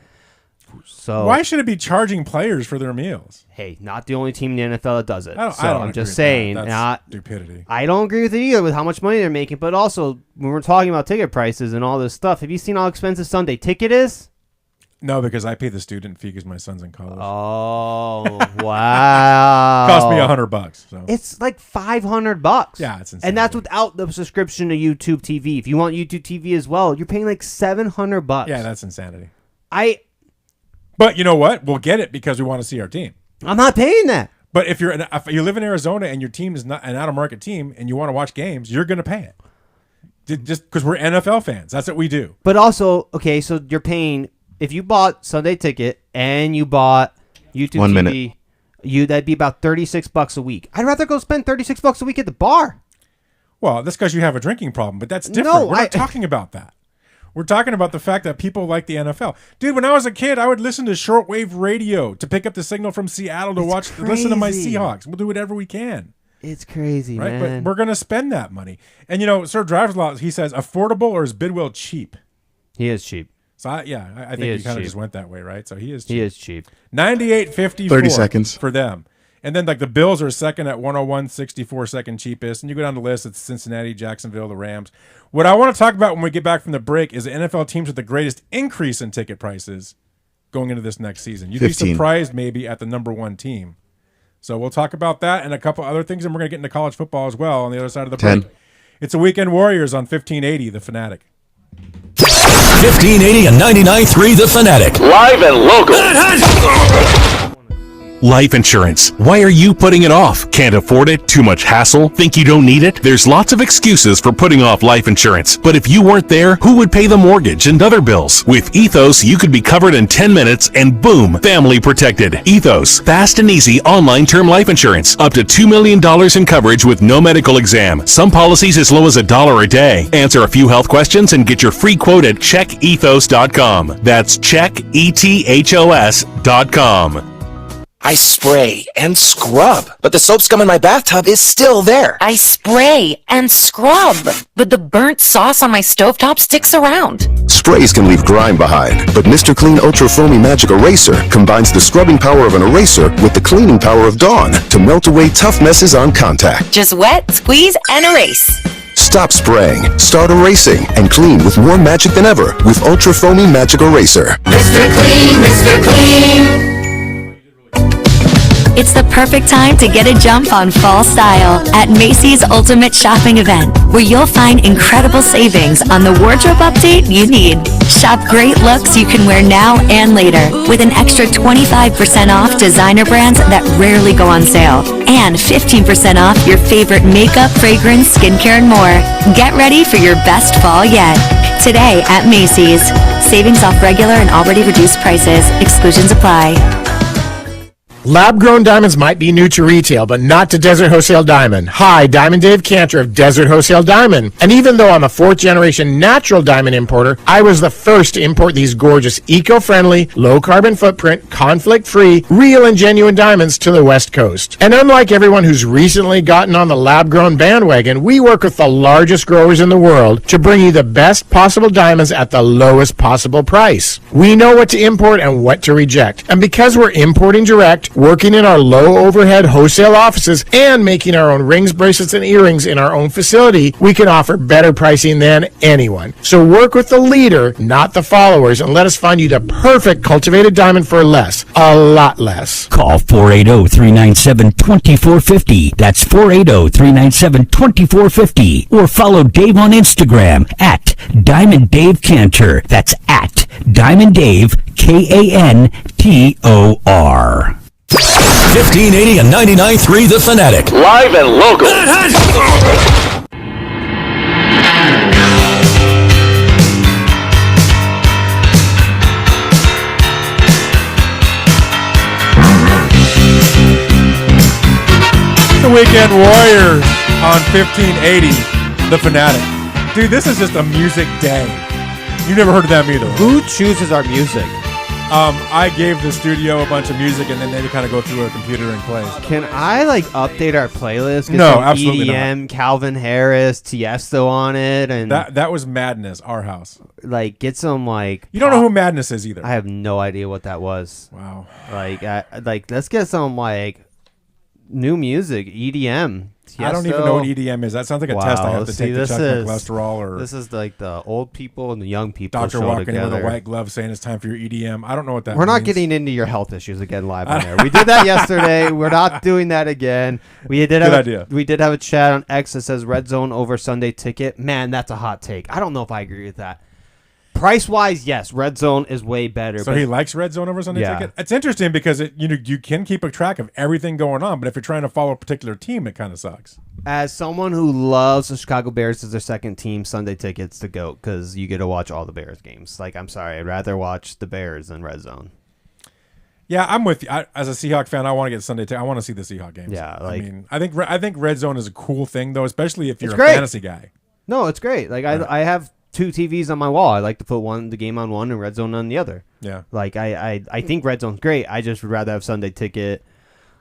So why should it be charging players for their meals? Hey, not the only team in the NFL that does it. I'm just saying, saying, that's stupidity. I don't agree with it either with how much money they're making, but also when we're talking about ticket prices and all this stuff, have you seen how expensive Sunday ticket is? No, because I pay the student fee because my son's in college. Oh, wow. Cost me $100. So. It's like $500. Yeah, it's insane. And that's without the subscription to YouTube TV. If you want YouTube TV as well, you're paying like $700. Yeah, that's insanity. But you know what? We'll get it because we want to see our team. I'm not paying that. But if you live in Arizona and your team is not an out-of-market team and you want to watch games, you're going to pay it. Just because we're NFL fans. That's what we do. But also, okay, so you're paying... If you bought Sunday ticket and you bought YouTube TV, that'd be about $36 a week. I'd rather go spend $36 a week at the bar. Well, that's because you have a drinking problem, but that's different. We're not talking about that. We're talking about the fact that people like the NFL. Dude, when I was a kid, I would listen to shortwave radio to pick up the signal from Seattle to listen to my Seahawks. We'll do whatever we can. It's crazy, right? man. But we're going to spend that money. And, Sir Drives a Lot, he says, affordable or is Bidwell cheap? He is cheap. So, I think he kind of just went that way, right? So, he is cheap. He is cheap. 98.54 30 seconds for them. And then, the Bills are second at 101.64, second cheapest. And you go down the list, it's Cincinnati, Jacksonville, the Rams. What I want to talk about when we get back from the break is the NFL teams with the greatest increase in ticket prices going into this next season. You'd 15. be surprised maybe at the number one team. So we'll talk about that and a couple other things, and we're going to get into college football as well on the other side of the 10. break. It's a Weekend Warriors on 1580, The Fanatic. 1580 and 99.3 The Fanatic. Live and local. Life insurance. Why are you putting it off? Can't afford it? Too much hassle? Think you don't need it? There's lots of excuses for putting off life insurance. But if you weren't there, who would pay the mortgage and other bills? With Ethos, you could be covered in 10 minutes and boom, family protected. Ethos, fast and easy online term life insurance. Up to $2 million in coverage with no medical exam. Some policies as low as $1 a day. Answer a few health questions and get your free quote at checkethos.com. That's checkethos.com. I spray and scrub, but the soap scum in my bathtub is still there. I spray and scrub, but the burnt sauce on my stovetop sticks around. Sprays can leave grime behind, but Mr. Clean Ultra Foamy Magic Eraser combines the scrubbing power of an eraser with the cleaning power of Dawn to melt away tough messes on contact. Just wet, squeeze, and erase. Stop spraying, start erasing, and clean with more magic than ever with Ultra Foamy Magic Eraser. Mr. Clean, Mr. Clean. It's the perfect time to get a jump on fall style at Macy's Ultimate Shopping Event, where you'll find incredible savings on the wardrobe update you need. Shop great looks you can wear now and later, with an extra 25% off designer brands that rarely go on sale, and 15% off your favorite makeup, fragrance, skincare, and more. Get ready for your best fall yet. Today at Macy's. Savings off regular and already reduced prices. Exclusions apply. Lab-grown diamonds might be new to retail, but not to Desert Wholesale Diamond. Hi, Diamond Dave Cantor of Desert Wholesale Diamond. And even though I'm a fourth-generation natural diamond importer, I was the first to import these gorgeous, eco-friendly, low-carbon footprint, conflict-free, real and genuine diamonds to the West Coast. And unlike everyone who's recently gotten on the lab-grown bandwagon, we work with the largest growers in the world to bring you the best possible diamonds at the lowest possible price. We know what to import and what to reject. And because we're importing direct, working in our low overhead wholesale offices, and making our own rings, bracelets, and earrings in our own facility, we can offer better pricing than anyone. So work with the leader, not the followers, and let us find you the perfect cultivated diamond for less. A lot less. Call 480-397-2450. That's 480-397-2450. Or follow Dave on Instagram at Diamond Dave Cantor. That's at Diamond Dave, Kantor. 1580 and 99.3 The Fanatic. Live and local. The Weekend Warriors on 1580 The Fanatic. Dude, this is just a music day. You never heard of them either. Who chooses our music? I gave the studio a bunch of music, and then they kind of go through a computer and play. Can I update our playlist? Get No, some absolutely EDM, not. Calvin Harris, Tiesto on it, and That was Madness, our house. get some You don't know who Madness is either. I have no idea what that was. Wow. Let's get some new music, EDM. I don't even know what EDM is. That sounds like a test I have to take to check my cholesterol. Or this is the old people and the young people. Doctor show walking together. in with a white glove saying it's time for your EDM. I don't know what that We're means. not getting into your health issues again live on air. We did that yesterday. We're not doing that again. We did Good idea. We did have a chat on X that says Red Zone over Sunday Ticket. Man, that's a hot take. I don't know if I agree with that. Price-wise, yes, Red Zone is way better. So he likes Red Zone over Sunday Ticket? It's interesting because you can keep a track of everything going on, but if you're trying to follow a particular team, it kind of sucks. As someone who loves the Chicago Bears as their second team, Sunday Ticket's the GOAT because you get to watch all the Bears games. I'm sorry, I'd rather watch the Bears than Red Zone. Yeah, I'm with you. As a Seahawk fan, I want to get Sunday Ticket. I want to see the Seahawk games. Yeah, I think Red Zone is a cool thing though, especially if you're a great. fantasy guy. No, it's great. I have two TVs on my wall. I like to put the game on one and Red Zone on the other. Yeah. Like I think Red Zone's great. I just would rather have Sunday Ticket.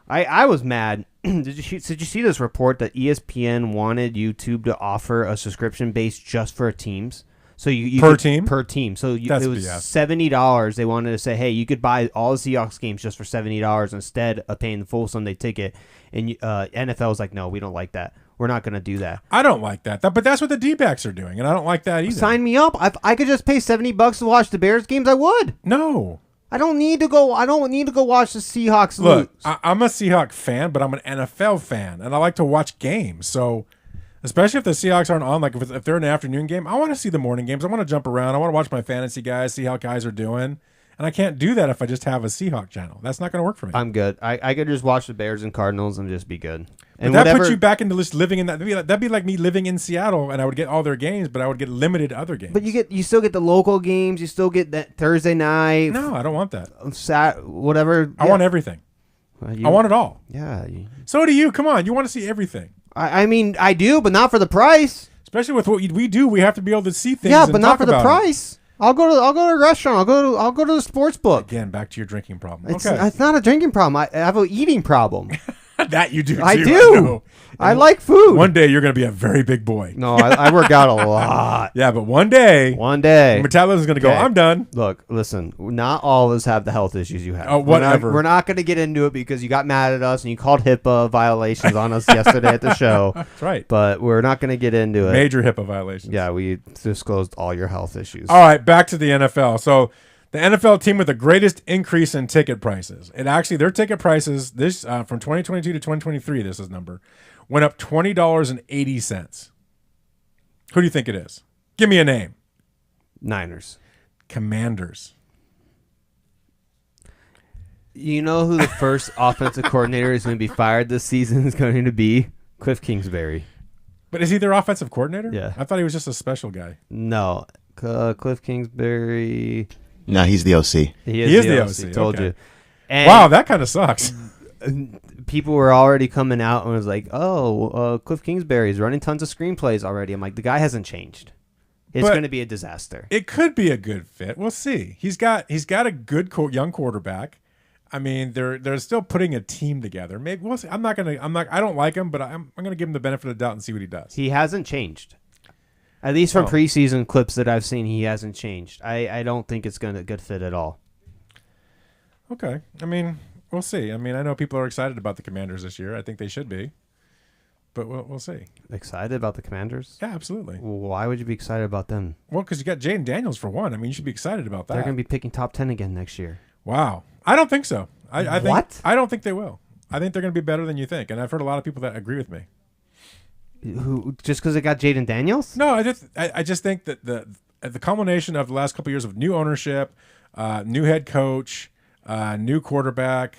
I was mad. Did you see this report that ESPN wanted YouTube to offer a subscription base just for teams? So you per could, team? Per team. So That's it was BS. $70. They wanted to say, hey, you could buy all the Seahawks games just for $70 instead of paying the full Sunday Ticket. And NFL was like, no, we don't like that. We're not going to do that. I don't like that. But that's what the D-backs are doing, and I don't like that either. Sign me up. If I could just pay $70 to watch the Bears games, I would. No. I don't need to go watch the Seahawks Look, lose. I'm a Seahawks fan, but I'm an NFL fan, and I like to watch games. So, especially if the Seahawks aren't on, like if they're an afternoon game, I want to see the morning games. I want to jump around. I want to watch my fantasy guys, see how guys are doing. And I can't do that if I just have a Seahawk channel. That's not going to work for me. I'm good. I could just watch the Bears and Cardinals and just be good. And that puts you back into just living in that. That'd be like me living in Seattle, and I would get all their games, but I would get limited other games. But you still get the local games. You still get that Thursday night. No, I don't want that. Whatever. I want everything. I want it all. Yeah. So do you. Come on, you want to see everything. I mean, I do, but not for the price. Especially with what we do, we have to be able to see things. Yeah, and but not talk for the about price. I'll go to a restaurant. I'll go to the sports book. Again, back to your drinking problem. It's not a drinking problem. I have an eating problem. That you do. Too, I do. I like food. One day you're going to be a very big boy. No, I work out a lot. Yeah, but one day, metabolism is going to go. Okay. I'm done. Look, listen. Not all of us have the health issues you have. Oh, whatever. We're not going to get into it because you got mad at us and you called HIPAA violations on us yesterday at the show. That's right. But we're not going to get into it. Major HIPAA violations. Yeah, we disclosed all your health issues. All right, back to the NFL. So the NFL team with the greatest increase in ticket prices. Their ticket prices this from 2022 to 2023. This is number went up $20.80. Who do you think it is? Give me a name. Niners. Commanders. You know who the first offensive coordinator is going to be fired this season is going to be? Cliff Kingsbury. But is he their offensive coordinator? Yeah. I thought he was just a special guy. No. Cliff Kingsbury. No, he's the OC. He is the OC. Told okay. you. And wow, that kind of sucks. People were already coming out and was like, Cliff Kingsbury's running tons of screenplays already. I'm like, the guy hasn't changed. It's going to be a disaster. It could be a good fit. We'll see. He's got a good young quarterback. I mean, they're still putting a team together. Maybe we'll see. I don't like him, but I'm going to give him the benefit of the doubt and see what he does. He hasn't changed. At least from preseason clips that I've seen, he hasn't changed. I don't think it's going to good fit at all. Okay. I mean, we'll see. I mean, I know people are excited about the Commanders this year. I think they should be. But we'll see. Excited about the Commanders? Yeah, absolutely. Why would you be excited about them? Well, because you got Jaden Daniels for one. I mean, you should be excited about that. They're going to be picking top 10 again next year. Wow. I don't think so. I don't think they will. I think they're going to be better than you think. And I've heard a lot of people that agree with me. Who just because they got Jaden Daniels? No, I just think that the culmination of the last couple of years of new ownership, new head coach, new quarterback,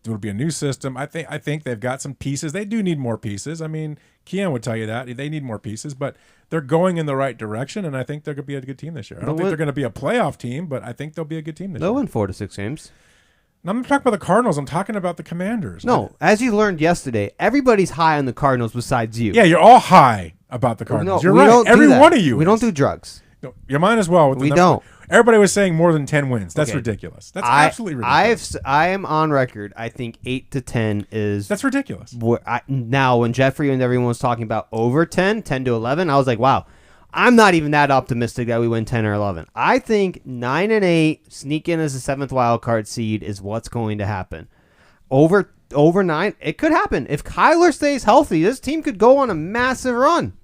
there will be a new system. I think they've got some pieces. They do need more pieces. I mean, Keon would tell you that they need more pieces, but they're going in the right direction, and I think they're going to be a good team this year. I don't think they're going to be a playoff team, but I think they'll be a good team this year. They'll win 4 to 6 games. I'm not talking about the Cardinals. I'm talking about the Commanders. No, as you learned yesterday, everybody's high on the Cardinals besides you. Yeah, you're all high about the Cardinals. No, you're we right. don't do Every that. one of you. We don't do drugs. No, you might as well. We don't. Everybody was saying more than 10 wins. That's Okay. ridiculous. That's absolutely ridiculous. I am on record. I think 8 to 10 is. That's ridiculous. Now, when Jeffrey and everyone was talking about over 10 to 11, I was like, wow. I'm not even that optimistic that we win 10 or 11. I think 9 and 8, sneak in as a 7th wild card seed is what's going to happen. Over 9, it could happen. If Kyler stays healthy, this team could go on a massive run.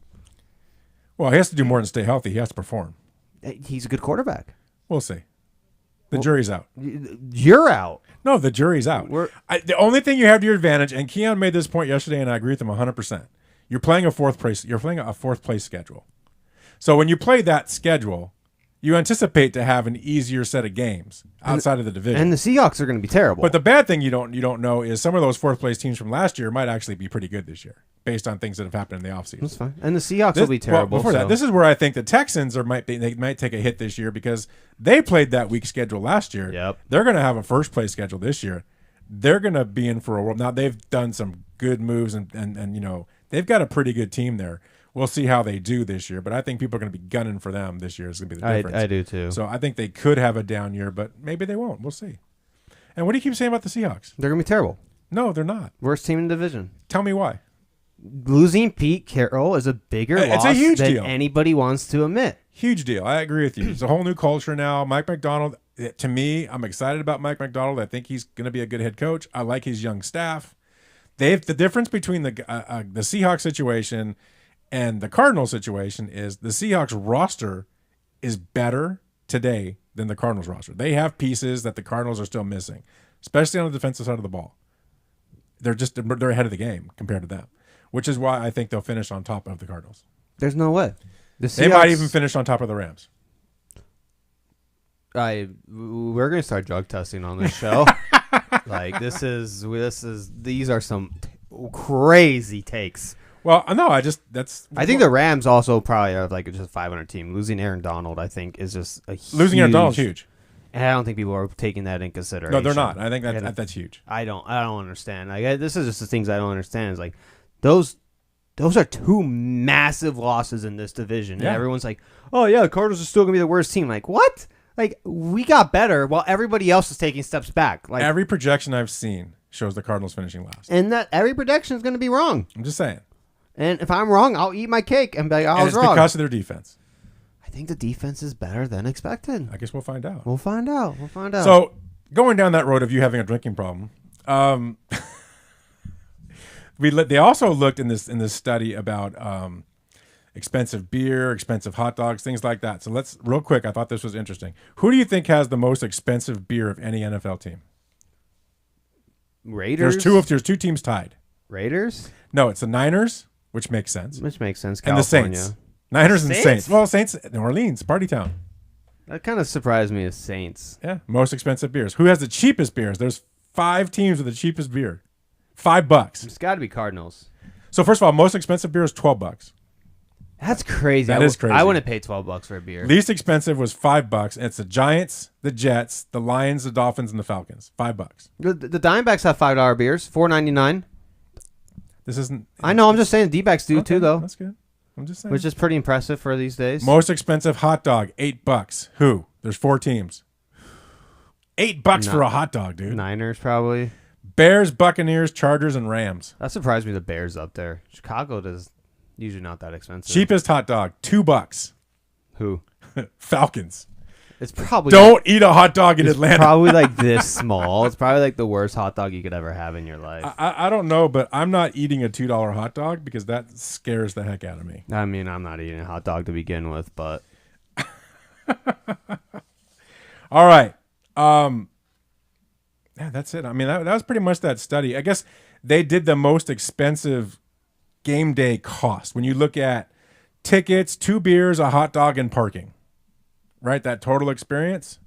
Well, he has to do more than stay healthy. He has to perform. He's a good quarterback. We'll see. The jury's out. You're out. No, the jury's out. The only thing you have to your advantage, and Keon made this point yesterday, and I agree with him 100%. You're playing a fourth place schedule. So when you play that schedule, you anticipate to have an easier set of games outside of the division. And the Seahawks are going to be terrible. But the bad thing you don't know is some of those fourth place teams from last year might actually be pretty good this year, based on things that have happened in the offseason. That's fine. And the Seahawks will be terrible. Well, before that, this is where I think the Texans might take a hit this year because they played that weak schedule last year. Yep. They're going to have a first place schedule this year. They're going to be in for a whirl. Now they've done some good moves and they've got a pretty good team there. We'll see how they do this year, but I think people are going to be gunning for them this year. Is going to be the difference. I do too. So I think they could have a down year, but maybe they won't. We'll see. And what do you keep saying about the Seahawks? They're going to be terrible. No, they're not. Worst team in the division. Tell me why. Losing Pete Carroll is a bigger It's loss a huge than deal. anybody wants to admit. Huge deal. I agree with you. It's a whole new culture now. Mike McDonald, to me, I'm excited about Mike McDonald. I think he's going to be a good head coach. I like his young staff. The difference between the Seahawks situation and the Cardinals situation is the Seahawks roster is better today than the Cardinals roster. They have pieces that the Cardinals are still missing, especially on the defensive side of the ball. They're ahead of the game compared to them, which is why I think they'll finish on top of the Cardinals. There's no way. They might even finish on top of the Rams. We're gonna start drug testing on this show. These are some crazy takes. Well, no, I think the Rams also probably are like just a 500 team. Losing Aaron Donald, I think, is just a huge. Losing Aaron Donald's huge. And I don't think people are taking that in consideration. No, they're not. I think that's huge. I don't understand. This is just the things I don't understand. Is like those are two massive losses in this division, Yeah. and everyone's like, "Oh yeah, the Cardinals are still gonna be the worst team." Like what? Like we got better while everybody else is taking steps back. Like every projection I've seen shows the Cardinals finishing last, and that every projection is going to be wrong. I'm just saying. And if I'm wrong, I'll eat my cake and be like, I was wrong. Because of their defense. I think the defense is better than expected. I guess we'll find out. We'll find out. So going down that road of you having a drinking problem, they also looked in this study about expensive beer, expensive hot dogs, things like that. So let's real quick. I thought this was interesting. Who do you think has the most expensive beer of any NFL team? Raiders. There's two teams tied. Raiders? No, it's the Niners, which makes sense. Which makes sense. And the California. Saints. Niners and Saints. Well, Saints, New Orleans, party town. That kind of surprised me as Saints. Yeah, most expensive beers. Who has the cheapest beers? There's 5 teams with the cheapest beer. $5. It's got to be Cardinals. So first of all, most expensive beer is $12. That's crazy. That is crazy. I wouldn't pay $12 for a beer. Least expensive was $5, and it's the Giants, the Jets, the Lions, the Dolphins, and the Falcons. $5. The Diamondbacks have $5 beers, $4.99. This isn't. I know. I'm just saying. D-backs do too, though. That's good. I'm just saying. Which is pretty impressive for these days. Most expensive hot dog, $8. Who? There's 4 teams. $8 for a hot dog, dude. Niners probably. Bears, Buccaneers, Chargers, and Rams. That surprised me. The Bears up there. Chicago does usually not that expensive. Cheapest hot dog, $2. Who? Falcons. It's probably don't eat a hot dog in Atlanta. Probably like this small. It's probably like the worst hot dog you could ever have in your life. I don't know, but I'm not eating a $2 hot dog because that scares the heck out of me. I mean, I'm not eating a hot dog to begin with, but all right. Yeah, that's it. I mean, that was pretty much that study. I guess they did the most expensive game day cost when you look at tickets, 2 beers, a hot dog, and parking. Right, that total experience.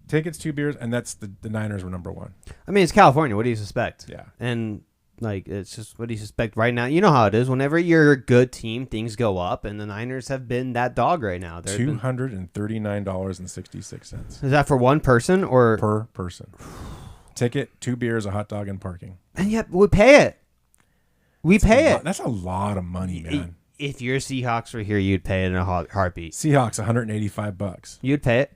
Tickets, 2 beers, and that's the Niners were number 1. I mean, it's California. What do you suspect? Yeah, and like it's just what do you suspect right now? You know how it is. Whenever you're a good team, things go up, and the Niners have been that dog right now. $239.66. Is that for one person or per person? Ticket, 2 beers, a hot dog, and parking. And yet we pay it. That's a lot of money, man. If your Seahawks were here, you'd pay it in a heartbeat. Seahawks, $185. You'd pay it.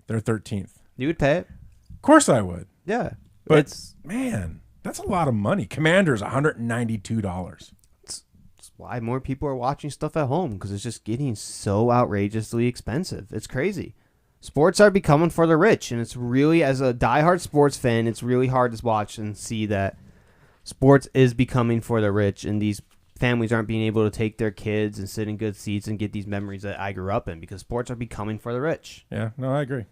They're 13th. You would pay it. Of course I would. Yeah, but man, that's a lot of money. Commanders, $192. It's why more people are watching stuff at home because it's just getting so outrageously expensive. It's crazy. Sports are becoming for the rich, and it's really, as a diehard sports fan, it's really hard to watch and see that sports is becoming for the rich, and these families aren't being able to take their kids and sit in good seats and get these memories that I grew up in because sports are becoming for the rich. Yeah, no, I agree.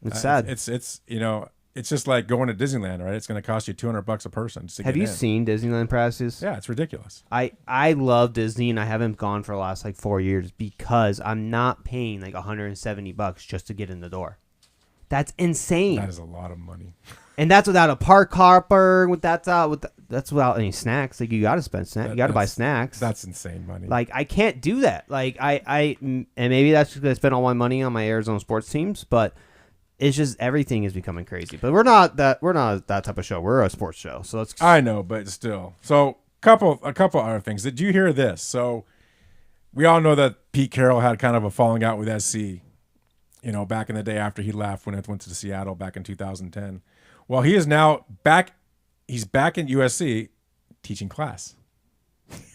It's sad. It's you know, it's just like going to Disneyland, right? It's going to cost you $200 a person. Have you seen Disneyland prices? Yeah, it's ridiculous. I love Disney, and I haven't gone for the last like 4 years because I'm not paying like $170 just to get in the door. That's insane. That is a lot of money. And that's without a park hopper. That's without any snacks. Like you got to spend snacks. You got to buy snacks. That's insane money. Like I can't do that. Like and maybe that's just because I spend all my money on my Arizona sports teams. But it's just everything is becoming crazy. But we're not that type of show. We're a sports show. So let's. I know, but still. So a couple other things. Did you hear this? So we all know that Pete Carroll had kind of a falling out with SC, back in the day after he left when it went to Seattle back in 2010. Well, he is now back. He's back in USC teaching class.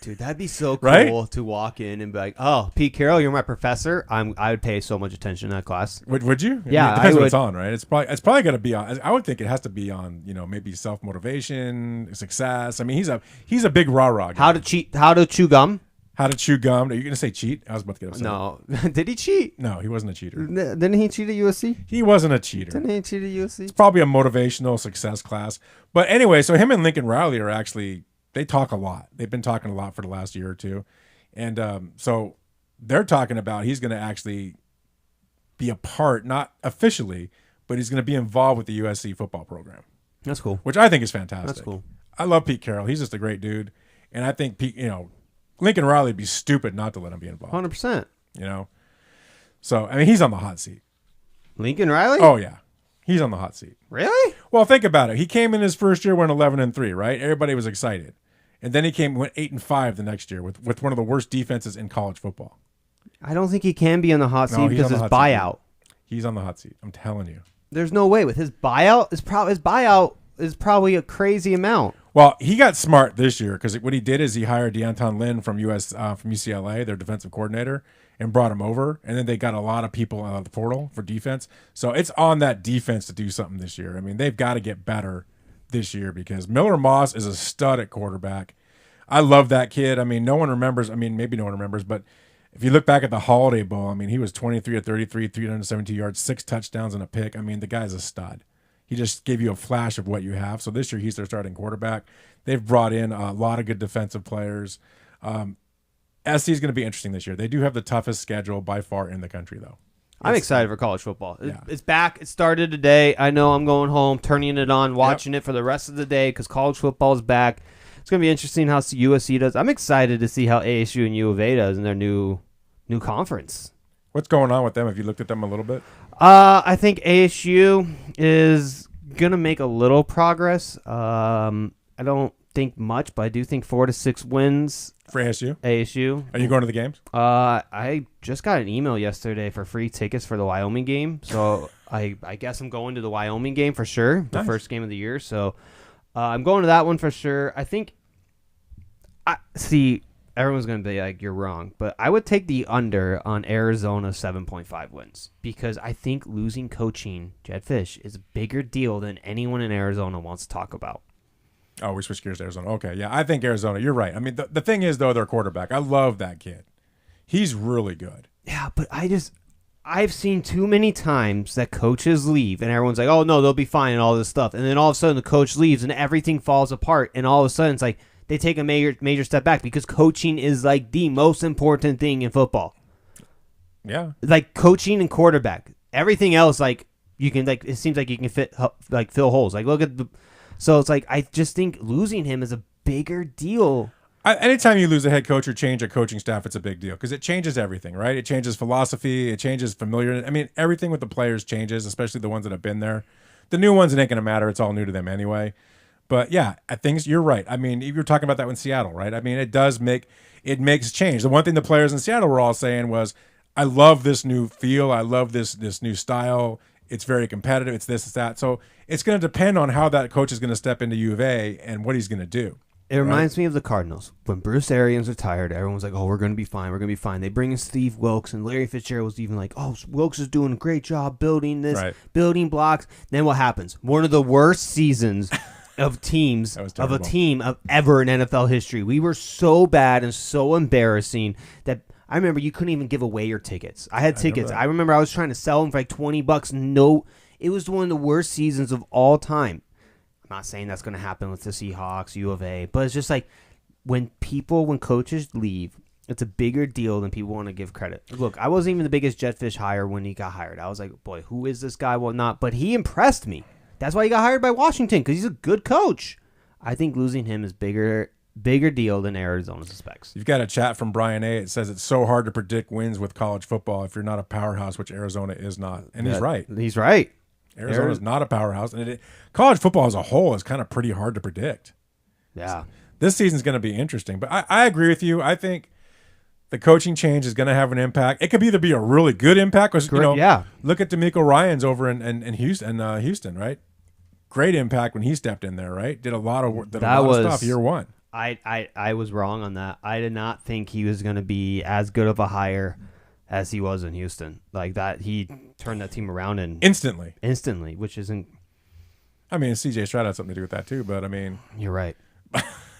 Dude, that'd be so cool Right? to walk in and be like, "Oh, Pete Carroll, you're my professor." I would pay so much attention to that class. Would you? Yeah, it depends I what it's would. on, right? It's probably going to be on. I would think it has to be on. Maybe self motivation, success. I mean, he's a big rah-rah guy. How to cheat? How to chew gum? How to chew gum? Are you going to say cheat? I was about to get upset. No, did he cheat? No, he wasn't a cheater. Didn't he cheat at USC? He wasn't a cheater. Didn't he cheat at USC? It's probably a motivational success class. But anyway, so him and Lincoln Riley are actually, they talk a lot. They've been talking a lot for the last year or two. And so they're talking about he's going to actually be a part, not officially, but he's going to be involved with the USC football program. That's cool. Which I think is fantastic. That's cool. I love Pete Carroll. He's just a great dude. And I think Lincoln Riley would be stupid not to let him be involved. 100%. So, I mean, he's on the hot seat. Lincoln Riley? Oh, yeah. He's on the hot seat. Really? Well, think about it. He came in his first year, went 11-3, right? Everybody was excited. And then he went 8-5 the next year with one of the worst defenses in college football. I don't think he can be on the hot seat he's because on the his hot seat. buyout. He's on the hot seat. I'm telling you. There's no way with his buyout. His buyout is probably a crazy amount. Well, he got smart this year because what he did is he hired Deonton Lynn from UCLA, their defensive coordinator, and brought him over. And then they got a lot of people out of the portal for defense. So it's on that defense to do something this year. I mean, they've got to get better this year because Miller Moss is a stud at quarterback. I love that kid. I mean, no one remembers. I mean, maybe no one remembers, but if you look back at the Holiday Bowl, I mean, he was 23 of 33, 372 yards, 6 touchdowns and a pick. I mean, the guy's a stud. He just gave you a flash of what you have. So this year he's their starting quarterback. They've brought in a lot of good defensive players. SC is going to be interesting this year. They do have the toughest schedule by far in the country, though. I'm excited for college football. It's back. It started today. I know I'm going home, turning it on, watching it for the rest of the day because college football is back. It's going to be interesting how USC does. I'm excited to see how ASU and U of A does in their new conference. What's going on with them? Have you looked at them a little bit? I think ASU is going to make a little progress. I don't think much, but I do think 4 to 6 wins for ASU. Are you going to the games? I just got an email yesterday for free tickets for the Wyoming game, so I guess I'm going to the Wyoming game for sure, the first game of the year. So I'm going to that one for sure. I think. Everyone's going to be like, you're wrong. But I would take the under on Arizona 7.5 wins because I think losing coaching, Jedd Fisch, is a bigger deal than anyone in Arizona wants to talk about. Oh, we switched gears to Arizona. Okay, yeah, I think Arizona. You're right. I mean, the thing is, though, their quarterback. I love that kid. He's really good. Yeah, but I've seen too many times that coaches leave and everyone's like, oh, no, they'll be fine and all this stuff. And then all of a sudden the coach leaves and everything falls apart. And all of a sudden it's like, they take a major step back because coaching is like the most important thing in football. Yeah. Like coaching and quarterback. Everything else, like you can it seems like you can fill holes. Like look at so it's like I just think losing him is a bigger deal. Anytime you lose a head coach or change a coaching staff, it's a big deal because it changes everything, right? It changes philosophy, it changes familiar. I mean, everything with the players changes, especially the ones that have been there. The new ones, it ain't gonna matter. It's all new to them anyway. But yeah, I think you're right. I mean, you were talking about that in Seattle, right? I mean, it makes change. The one thing the players in Seattle were all saying was, I love this new feel. I love this new style. It's very competitive. It's this, it's that. So it's going to depend on how that coach is going to step into U of A and what he's going to do. It reminds me of the Cardinals. When Bruce Arians retired, everyone's like, oh, we're going to be fine. We're going to be fine. They bring in Steve Wilkes, and Larry Fitzgerald was even like, oh, Wilkes is doing a great job building this, building blocks. Then what happens? One of the worst seasons of a team of ever in NFL history. We were so bad and so embarrassing that I remember you couldn't even give away your tickets. I had tickets. I remember I was trying to sell them for like $20. No, it was one of the worst seasons of all time. I'm not saying that's going to happen with the Seahawks, U of A, but it's just like when coaches leave, it's a bigger deal than people want to give credit. Look, I wasn't even the biggest Jedd Fisch hire when he got hired. I was like, boy, who is this guy? Well, not, but he impressed me. That's why he got hired by Washington, because he's a good coach. I think losing him is bigger deal than Arizona suspects. You've got a chat from Brian A. It says it's so hard to predict wins with college football if you're not a powerhouse, which Arizona is not. And he's right. He's right. Arizona's not a powerhouse. And college football as a whole is kind of pretty hard to predict. Yeah. This season's going to be interesting. But I agree with you. I think The coaching change is going to have an impact. It could either be a really good impact, or look at D'Amico Ryans over in Houston, right? Great impact when he stepped in there, right? Did a lot of stuff year one. I was wrong on that. I did not think he was going to be as good of a hire as he was in Houston. Like that, he turned that team around instantly, which isn't. I mean, CJ Stroud had something to do with that too, but I mean, you're right.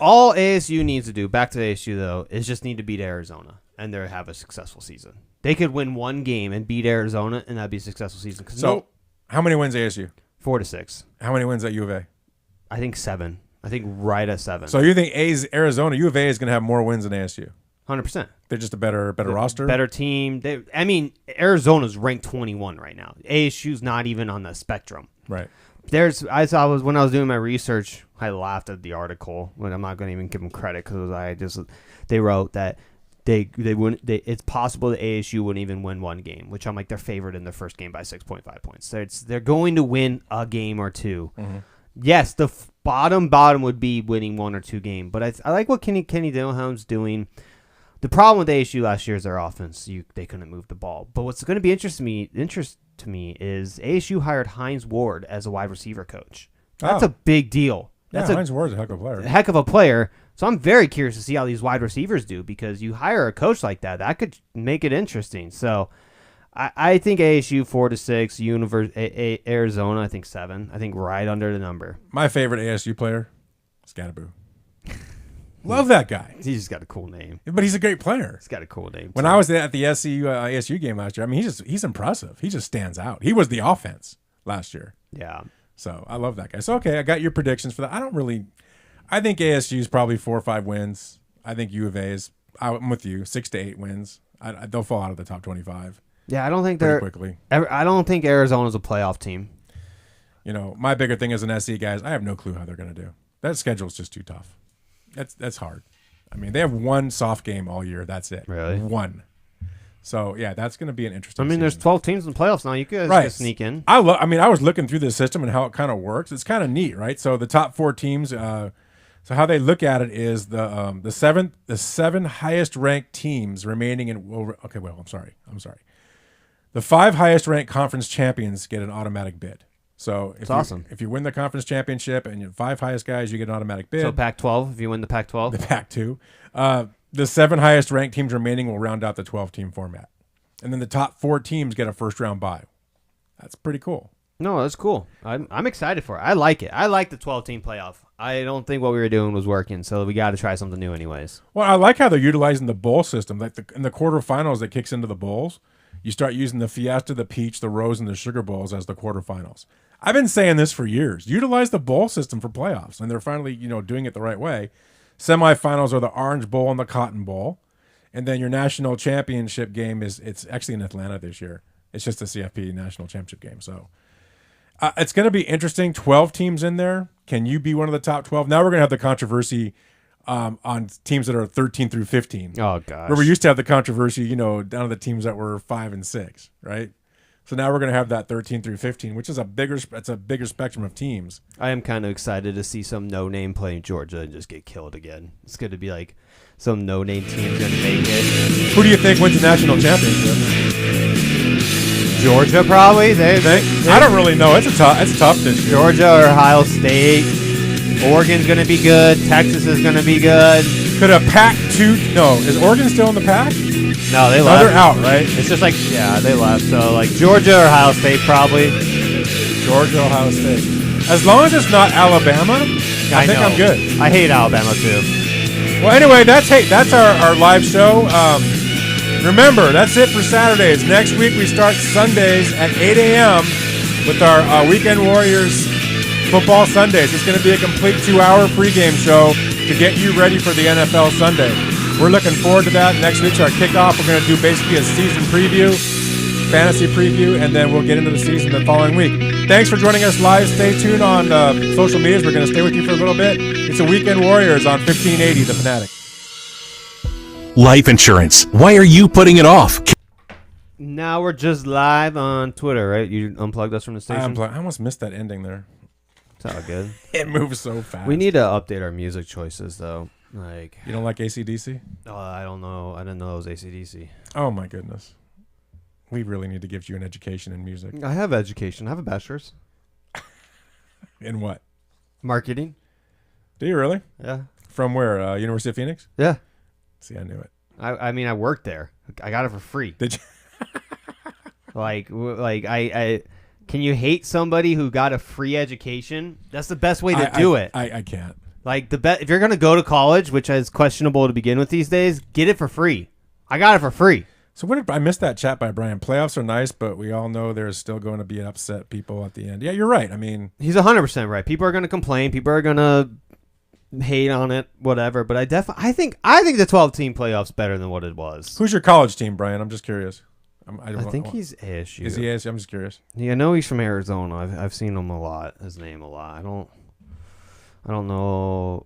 All ASU needs to do, back to ASU though, is just need to beat Arizona, and they have a successful season. They could win one game and beat Arizona, and that'd be a successful season. How many wins ASU? 4-6. How many wins at U of A? I think 7. I think right at 7. So you think Arizona, U of A is going to have more wins than ASU? 100%. They're just a better roster? Better team. Arizona's ranked 21 right now. ASU's not even on the spectrum. Right. When I was doing my research, I laughed at the article, but I'm not going to even give them credit because they wrote that they wouldn't. It's possible that ASU wouldn't even win one game, which I'm like, they're favored in their first game by 6.5 points. They're going to win a game or two. Mm-hmm. Yes, the bottom would be winning 1 or 2 games, but I like what Kenny Dillenbaum's doing. The problem with ASU last year is their offense. They couldn't move the ball. But what's going to be interest to me is ASU hired Hines Ward as a wide receiver coach. That's a big deal. Hines Ward's a heck of a player. Heck of a player. So I'm very curious to see how these wide receivers do, because you hire a coach like that could make it interesting. So I think ASU 4-6, Arizona I think 7. I think right under the number. My favorite ASU player, Scatterboo. Love that guy. He's just got a cool name. But he's a great player. He's got a cool name. When I was at the ASU game last year, I mean, he's impressive. He just stands out. He was the offense last year. Yeah. So I love that guy. So, okay, I got your predictions for that. I think ASU is probably 4 or 5 wins. I think U of A is, I'm with you, 6 to 8 wins. They'll fall out of the top 25. Yeah, I don't think quickly. I don't think Arizona's a playoff team. My bigger thing as an SC, guys, I have no clue how they're going to do. That schedule's just too tough. That's hard. I mean, they have one soft game all year. That's it. Really? One. So, yeah, that's going to be an interesting season. There's 12 teams in the playoffs now. You guys can sneak in. I was looking through the system and how it kind of works. It's kind of neat, right? So the top 4 teams, so how they look at it is the 7 highest ranked teams remaining in I'm sorry. The 5 highest ranked conference champions get an automatic bid. So awesome. If you win the conference championship and you're 5 highest guys, you get an automatic bid. So Pac-12, if you win the Pac-12? The Pac-2. The 7 highest ranked teams remaining will round out the 12-team format. And then the top 4 teams get a first-round bye. That's pretty cool. No, that's cool. I'm excited for it. I like it. I like the 12-team playoff. I don't think what we were doing was working, so we got to try something new anyways. Well, I like how they're utilizing the bowl system. Like in the quarterfinals that kicks into the bowls, you start using the Fiesta, the Peach, the Rose, and the Sugar Bowls as the quarterfinals. I've been saying this for years. Utilize the bowl system for playoffs, and they're finally, doing it the right way. Semifinals are the Orange Bowl and the Cotton Bowl, and then your national championship game it's actually in Atlanta this year. It's just the CFP national championship game. So it's going to be interesting. 12 teams in there. Can you be one of the top 12? Now we're going to have the controversy on teams that are 13 through 15. Oh gosh, where we used to have the controversy, down to the teams that were 5 and 6, right? So now we're going to have that 13 through 15, which is a bigger spectrum of teams. I am kind of excited to see some no-name playing Georgia and just get killed again. It's going to be like some no-name team going to make it. Who do you think wins the national championship? Georgia, probably. I don't really know. It's tough this year. Georgia or Ohio State. Oregon's going to be good. Texas is going to be good. Could a Pac-2? No, is Oregon still in the Pac? No, they left. They're out, right? It's just like, they left. So, like, Georgia or Ohio State, probably. Georgia, Ohio State. As long as it's not Alabama, I think I'm good. I hate Alabama, too. Well, anyway, that's our live show. Remember, that's it for Saturdays. Next week, we start Sundays at 8 a.m. with our Weekend Warriors Football Sundays. It's going to be a complete 2-hour pregame show to get you ready for the NFL Sunday. We're looking forward to that. Next week's our kickoff. We're going to do basically a season preview, fantasy preview, and then we'll get into the season the following week. Thanks for joining us live. Stay tuned on social medias. We're going to stay with you for a little bit. It's a Weekend Warriors on 1580 The Fanatic. Life insurance. Why are you putting it off? Now we're just live on Twitter, right? You unplugged us from the station? I almost missed that ending there. It's all good. It moves so fast. We need to update our music choices, though. Like, You don't like AC/DC? I don't know. I didn't know it was AC/DC. Oh my goodness. We really need to give you an education in music. I have education. I have a bachelor's. In what? Marketing. Do you really? Yeah. From where? University of Phoenix? Yeah. See, I knew it. I mean, I worked there. I got it for free. Did you? I can you hate somebody who got a free education? That's the best way to do it. I can't. Like if you're gonna go to college, which is questionable to begin with these days, get it for free. I got it for free. So what did I missed that chat by Brian? Playoffs are nice, but we all know there's still going to be upset people at the end. Yeah, you're right. I mean, he's 100% right. People are gonna complain. People are gonna hate on it, whatever. But I think the 12-team playoffs better than what it was. Who's your college team, Brian? I'm just curious. I think he's ASU. Is he ASU? I'm just curious. Yeah, I know he's from Arizona. I've seen him a lot. His name a lot. I don't know.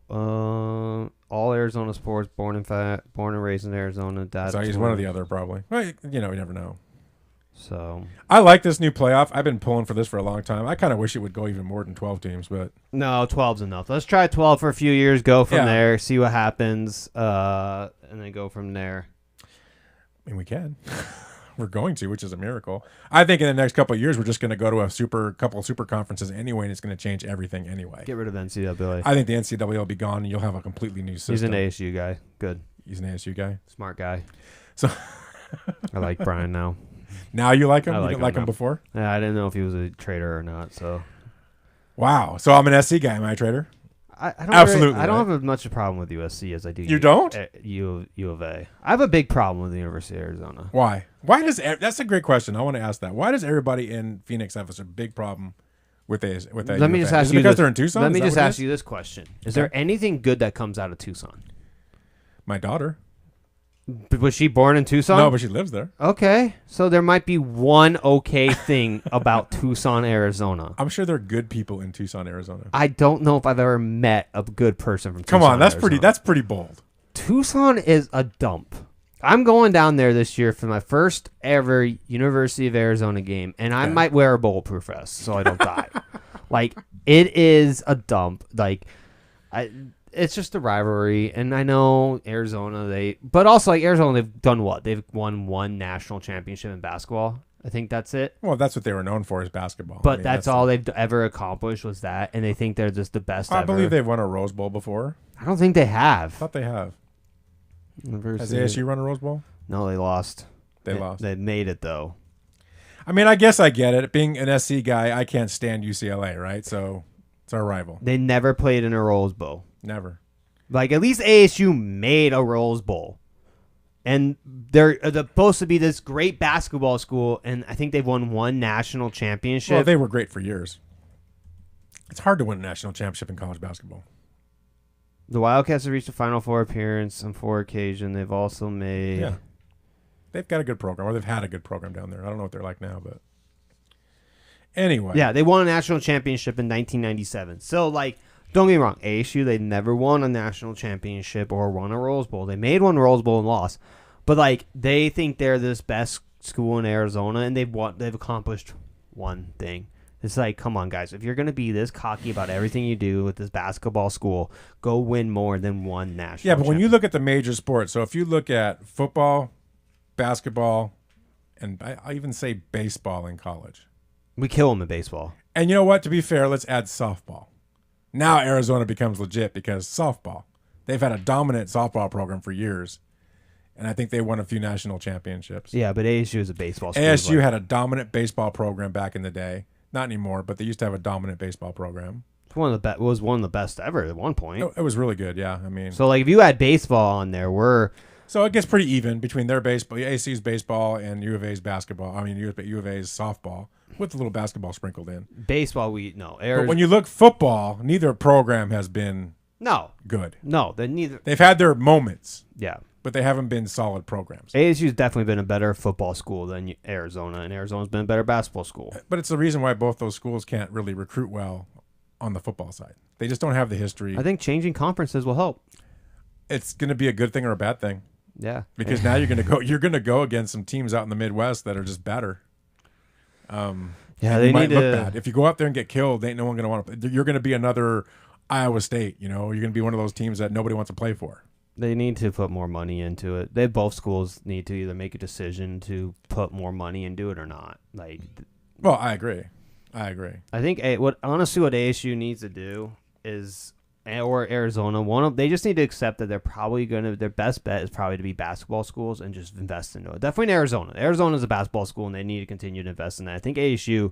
All Arizona sports. Born and raised in Arizona. Dad. So he's one or the other, probably. Well, you never know. So I like this new playoff. I've been pulling for this for a long time. I kind of wish it would go even more than 12 teams, but no, 12's enough. Let's try 12 for a few years. Go from Yeah. there. See what happens. And then go from there. I mean, we can. We're going to, which is a miracle. I think in the next couple of years, we're just going to go to a couple of super conferences anyway, and it's going to change everything anyway. Get rid of NCAA. I think the NCAA will be gone, and you'll have a completely new system. He's an ASU guy. Good. He's an ASU guy. Smart guy. So I like Brian now. Now you like him? I You didn't like him now. before? Yeah, I didn't know if he was a traitor or not. So. Wow. So I'm an SC guy. Am I a traitor? I don't Absolutely. Really, I don't right? have as much a problem with USC as I do. You don't? U of A. I have a big problem with the University of Arizona. Why? Why does that's a great question. I want to ask that. Why does everybody in Phoenix have such a big problem with that? Let me just ask you because this. they're in Tucson? Let Is me that just what it ask is? you this question: Is there anything good that comes out of Tucson? My daughter. Was she born in Tucson? No, but she lives there. Okay, so there might be one okay thing about Tucson, Arizona. I'm sure there are good people in Tucson, Arizona. I don't know if I've ever met a good person from Tucson. Come on, that's Arizona. pretty bold. Tucson is a dump. I'm going down there this year for my first ever University of Arizona game, and I might wear a bulletproof vest so I don't die. Like, it is a dump. Like, it's just a rivalry, and I know Arizona, but also like Arizona, they've done what? They've won one national championship in basketball. I think that's it. Well, that's what they were known for is basketball. But I mean, that's all they've ever accomplished was that, and they think they're just the best I ever. believe they've won a Rose Bowl before. I don't think they have. I thought they have. University. Has ASU run a Rose Bowl? No, they lost. They lost. They made it, though. I mean, I guess I get it. Being an SC guy, I can't stand UCLA, right? So it's our rival. They never played in a Rose Bowl. Never. Like, at least ASU made a Rose Bowl. And they're supposed to be this great basketball school, and I think they've won one national championship. Well, they were great for years. It's hard to win a national championship in college basketball. The Wildcats have reached a Final Four appearance on 4 occasions. They've also made... Yeah. They've got a good program, or they've had a good program down there. I don't know what they're like now, but... Anyway. Yeah, they won a national championship in 1997. So, like, don't get me wrong. ASU, they never won a national championship or won a Rose Bowl. They made one Rose Bowl and lost. But, like, they think they're this best school in Arizona, and they've accomplished one thing. It's like, come on, guys. If you're going to be this cocky about everything you do with this basketball school, go win more than one national Yeah, but when you look at the major sports, so if you look at football, basketball, and I even say baseball in college. We kill them in baseball. And you know what? To be fair, let's add softball. Now Arizona becomes legit because softball. They've had a dominant softball program for years. And I think they won a few national championships. Yeah, but ASU is a baseball school. ASU had a dominant baseball program back in the day. Not anymore, but they used to have a dominant baseball program. It was one of the best ever at one point. It was really good, yeah. I mean, so like if you had baseball on there, so it gets pretty even between their baseball, ASU's baseball, and U of A's basketball. I mean, U of A's softball with a little basketball sprinkled in. Baseball, but when you look football, neither program has been good. No, neither. They've had their moments. Yeah. But they haven't been solid programs. ASU's definitely been a better football school than Arizona, and Arizona's been a better basketball school. But it's the reason why both those schools can't really recruit well on the football side. They just don't have the history. I think changing conferences will help. It's going to be a good thing or a bad thing. Yeah. Because now you're going to go against some teams out in the Midwest that are just better. Yeah, they might need look to. bad. If you go out there and get killed, ain't no one going to want to. You're going to be another Iowa State. You're going to be one of those teams that nobody wants to play for. They need to put more money into it. Both schools need to either make a decision to put more money into it or not. Well, I agree. I think what ASU needs to do is, or Arizona, they just need to accept that they're probably their best bet is probably to be basketball schools and just invest into it. Definitely in Arizona. Arizona is a basketball school and they need to continue to invest in that. I think ASU,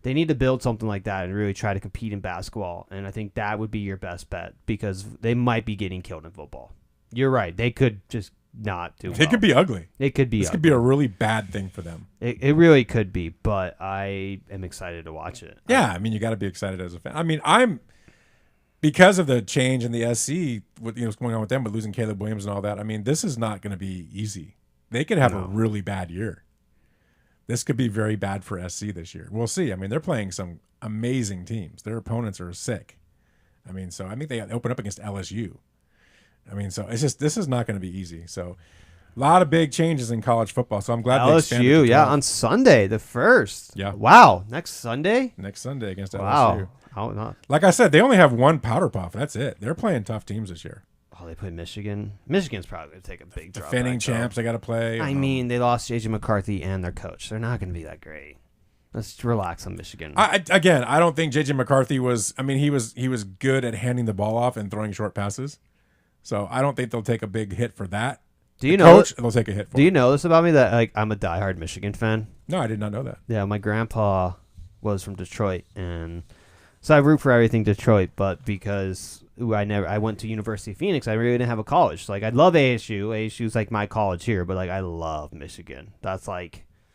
they need to build something like that and really try to compete in basketball. And I think that would be your best bet because they might be getting killed in football. You're right. They could just not do. It could be ugly. It could be. This could be a really bad thing for them. It really could be. But I am excited to watch it. Yeah, you got to be excited as a fan. I'm because of the change in the SC, what's going on with them, with losing Caleb Williams and all that. This is not going to be easy. They could have a really bad year. This could be very bad for SC this year. We'll see. They're playing some amazing teams. Their opponents are sick. So I think they open up against LSU. So it's just, this is not going to be easy. So a lot of big changes in college football. So I'm glad they expanded LSU, to 12. on Sunday, the 1st. Yeah. Wow. Next Sunday against LSU. Wow. How not? Like I said, they only have one powder puff. That's it. They're playing tough teams this year. Oh, they play Michigan. Michigan's probably going to take a big drop. Defending champs, they got to play. They lost J.J. McCarthy and their coach. They're not going to be that great. Let's relax on Michigan. I don't think J.J. McCarthy was. He was good at handing the ball off and throwing short passes. So I don't think they'll take a big hit for that. They'll take a hit for. Do you know this about me that I'm a diehard Michigan fan? No, I did not know that. Yeah, my grandpa was from Detroit, and so I root for everything Detroit. But because I went to University of Phoenix, I really didn't have a college. So I love ASU. ASU's my college here, but I love Michigan. That's I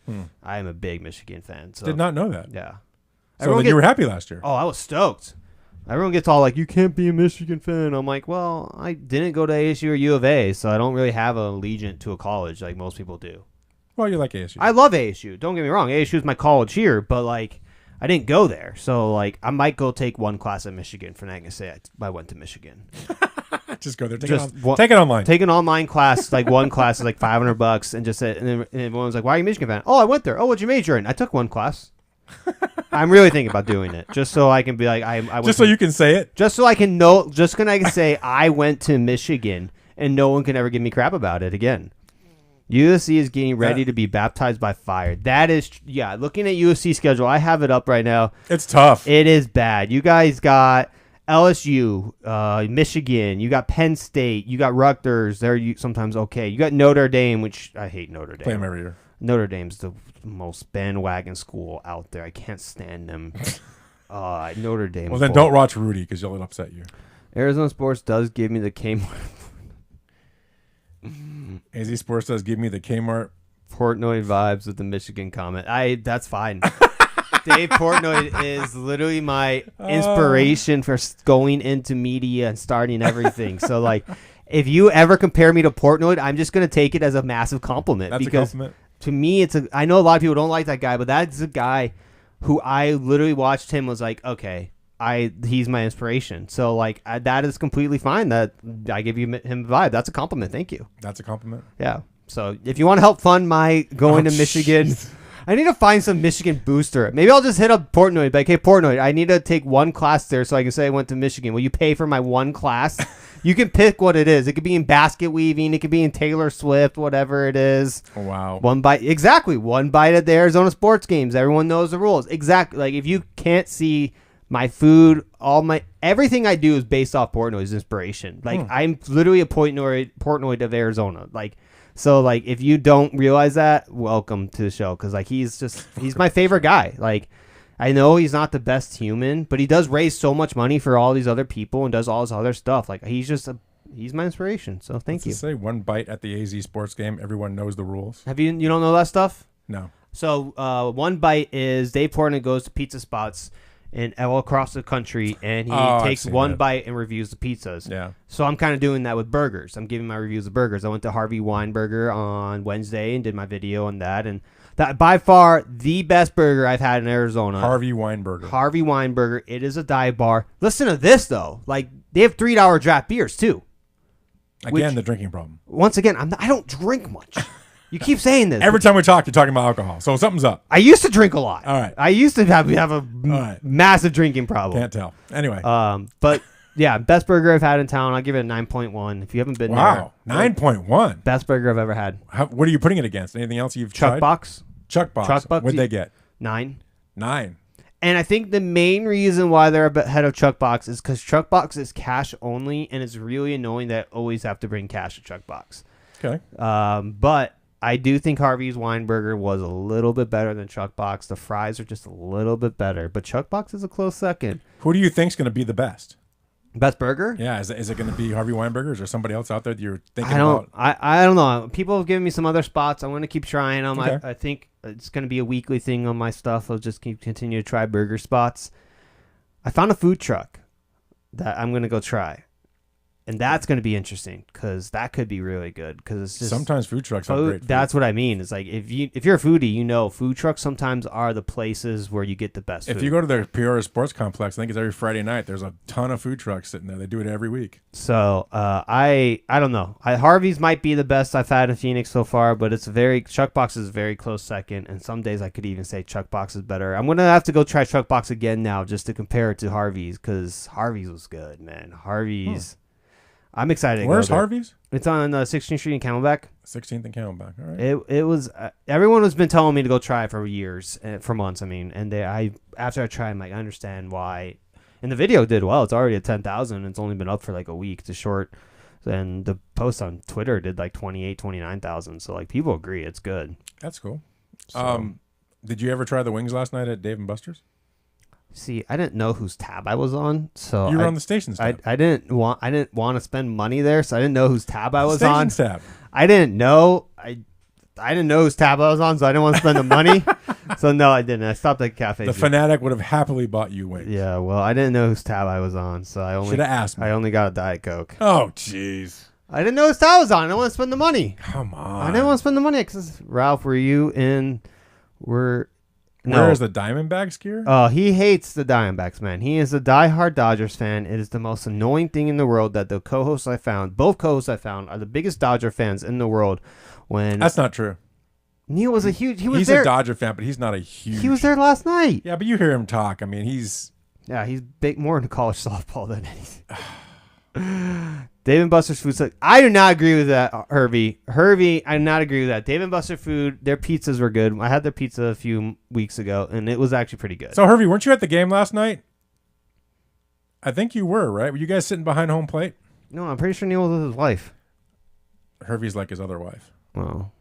am a big Michigan fan. So. Did not know that. Yeah. So you were happy last year. Oh, I was stoked. Everyone gets all you can't be a Michigan fan. I'm well, I didn't go to ASU or U of A, so I don't really have an allegiance to a college like most people do. Well, you like ASU. I love ASU. Don't get me wrong. ASU is my college here, but I didn't go there. So I might go take one class at Michigan for not going to say I went to Michigan. Just go there. Take it online. Take an online class. One class is $500 and just and everyone's why are you a Michigan fan? Oh, I went there. Oh, what'd you major in? I took one class. I'm really thinking about doing it just so I can be I went just so you can say it. Just so I can know. Just can I say I went to Michigan and no one can ever give me crap about it again. USC is getting ready to be baptized by fire. That is, looking at USC schedule, I have it up right now. It's tough. It is bad. You guys got LSU, Michigan. You got Penn State. You got Rutgers. They're sometimes okay. You got Notre Dame, which I hate Notre Dame. Play them every year. Notre Dame's the most bandwagon school out there. I can't stand them. Notre Dame. Well, then don't watch Rudy because it'll upset you. Arizona Sports does give me the Kmart. AZ Sports does give me the Kmart. Portnoy vibes with the Michigan comment. That's fine. Dave Portnoy is literally my inspiration for going into media and starting everything. So if you ever compare me to Portnoy, I'm just going to take it as a massive compliment. That's because a compliment. To me, I know a lot of people don't like that guy, but that's a guy who I literally watched him was okay, he's my inspiration. So that is completely fine that I give him a vibe. That's a compliment. Thank you. That's a compliment. Yeah. So if you want to help fund my going to Michigan, I need to find some Michigan booster. Maybe I'll just hit up Portnoy. Hey, Portnoy, I need to take one class there so I can say I went to Michigan. Will you pay for my one class? You can pick what it is. It could be in basket weaving. It could be in Taylor Swift, whatever it is. Oh, wow. One bite at the Arizona sports games. Everyone knows the rules. Exactly. If you can't see my food, everything I do is based off Portnoy's inspiration. I'm literally a Portnoy of Arizona. So if you don't realize that, welcome to the show because he's my favorite guy. I know he's not the best human, but he does raise so much money for all these other people and does all this other stuff. He's my inspiration. So thank you. Say one bite at the AZ Sports game. Everyone knows the rules. You don't know that stuff? No. So one bite is Dave Portnoy goes to pizza spots all across the country, and he takes one bite and reviews the pizzas. Yeah. So I'm kind of doing that with burgers. I'm giving my reviews of burgers. I went to Harvey Weinberger on Wednesday and did my video on that, and that by far the best burger I've had in Arizona. Harvey Weinberger. It is a dive bar. Listen to this though. They have $3 draft beers too. Again, the drinking problem. Once again, I don't drink much. You keep saying this. Every time we talk, you're talking about alcohol. So something's up. I used to drink a lot. All right. I used to have a massive drinking problem. Can't tell. Anyway. But Yeah, best burger I've had in town. I'll give it a 9.1. If you haven't been Wow, there. 9.1. Best burger I've ever had. What are you putting it against? Anything else you've Chuck tried? Box. Chuck Box. Chuck Box. What'd they get? 9. 9. And I think the main reason why they're ahead of Chuck Box is because Chuck Box is cash only, and it's really annoying that I always have to bring cash to Chuck Box. Okay. But I do think Harvey's Wine Burger was a little bit better than Chuck Box. The fries are just a little bit better, but Chuck Box is a close second. Who do you think's going to be the best? Best burger? Yeah, is it going to be Harvey Weinberger? Is there somebody else out there that you're thinking I don't. about? I don't know. People have given me some other spots. I'm going to keep trying them. Okay. I think it's going to be a weekly thing on my stuff. I'll just continue to try burger spots. I found a food truck that I'm going to go try. And that's going to be interesting because that could be really good. Because it's just Sometimes food trucks have great food. That's what I mean. It's like if you're a foodie, you know, food trucks sometimes are the places where you get the best. If food. you go to the Peoria Sports Complex, I think it's every Friday night. There's a ton of food trucks sitting there. They do it every week. So I don't know. Harvey's might be the best I've had in Phoenix so far, but Chuck Box is a very close second. And some days I could even say Chuck Box is better. I'm gonna have to go try Chuck Box again now just to compare it to Harvey's because Harvey's was good, man. Harvey's. I'm excited. Where's Harvey's? It's on 16th Street in Camelback. 16th and Camelback. All right. It was everyone has been telling me to go try it for years, for months. I mean, and after I tried, I'm like, I understand why. And the video did well. It's already at 10,000. It's only been up for like a week. It's short, and the post on Twitter did like 29,000. So like people agree it's good. That's cool. So, did you ever try the wings last night at Dave and Buster's? see, I didn't know whose tab I was on, so You were on the station's tab. I didn't want to spend money there, so I didn't know whose tab I was on. Station's tab. I didn't know whose tab I was on, so I didn't want to spend the money. So no, I didn't. I stopped at cafe. The Fanatic would have happily bought you wings. Yeah, well, I didn't know whose tab I was on, so I only Should have asked me. I only got a Diet Coke. Oh, jeez. I didn't know whose tab I was on. I didn't want to spend the money. Come on. I didn't want to spend the money because Ralph, were you in? Where is the Diamondbacks gear? Oh, he hates the Diamondbacks, man. He is a diehard Dodgers fan. It is the most annoying thing in the world that the co-hosts I found, both co-hosts I found, are the biggest Dodger fans in the world. When That's not true. Neil was He's there. a Dodger fan, but he's not a huge. He was there last night. Yeah, but you hear him talk. I mean, he's big more into college softball than anything. Dave & Buster's food. I do not agree with that, Hervey. I do not agree with that. Dave & Buster food, their pizzas were good. I had their pizza a few weeks ago, and it was actually pretty good. So, Hervey, weren't you at the game last night? I think you were, right? Were you guys sitting behind home plate? No, I'm pretty sure Neil was with his wife. Hervey's like his other wife. Well.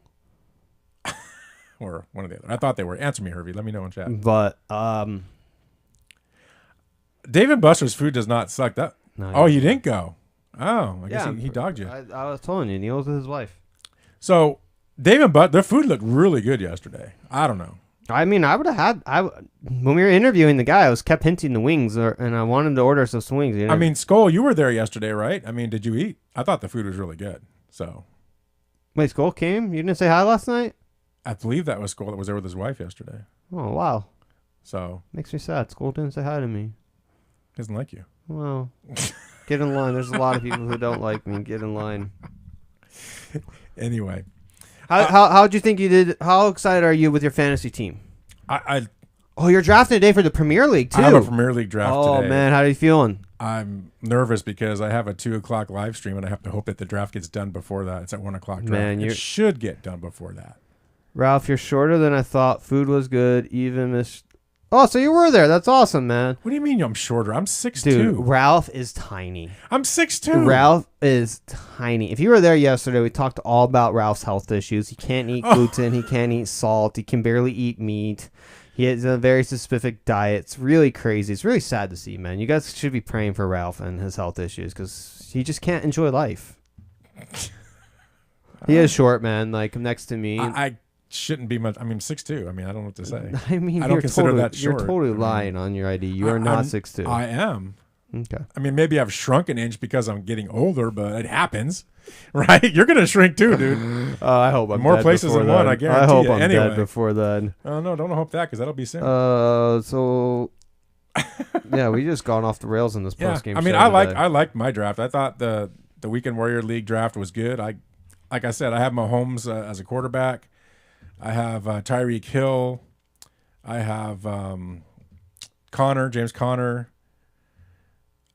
Or one of the other. I thought they were. Answer me, Hervey. Let me know in chat. But, Dave & Buster's food does not suck. You didn't go. Oh, I guess he dogged you. I was telling you, Neil was with his wife. So, Dave & Buster, their food looked really good yesterday. I don't know. I mean, I would have had when we were interviewing the guy. I was kept hinting the wings, and I wanted him to order some wings. You know? I mean, Skoll, you were there yesterday, right? I mean, did you eat? I thought the food was really good. So, wait, Skoll came? You didn't say hi last night? I believe that was Skoll that was there with his wife yesterday. Oh wow! So makes me sad. Skoll didn't say hi to me. Doesn't like you. Well, get in line. There's a lot of people who don't like me. Get in line. Anyway, how'd you think you did? How excited are you with your fantasy team? You're drafting today for the Premier League too. I have a Premier League draft today. Oh man, how are you feeling? I'm nervous because I have a 2:00 live stream and I have to hope that the draft gets done before that. It's at 1:00 draft. Man, it should get done before that. Ralph, you're shorter than I thought. Food was good. Even Miss. Oh, so you were there. That's awesome, man. What do you mean I'm shorter? I'm 6'2". Dude, Ralph is tiny. I'm 6'2". Ralph is tiny. If you were there yesterday, we talked all about Ralph's health issues. He can't eat gluten. He can't eat salt. He can barely eat meat. He has a very specific diet. It's really crazy. It's really sad to see, man. You guys should be praying for Ralph and his health issues because he just can't enjoy life. He is short, man. Like next to me. I shouldn't be much. I mean, 6'2". I mean, I don't know what to say. I mean, I don't consider that short. You're totally lying on your ID. You are not 6'2". I am. Okay. I mean, maybe I've shrunk an inch because I'm getting older, but it happens, right? You're gonna shrink too, dude. I hope I'm more dead places than one. I guarantee. I hope you. I'm Anyway. dead before then. Oh no, don't hope that because that'll be soon. So yeah, we just gone off the rails in this post game. I mean, show I liked my draft. I thought the Weekend Warrior League draft was good. Like I said, I have Mahomes as a quarterback. I have Tyreek Hill. I have James Conner.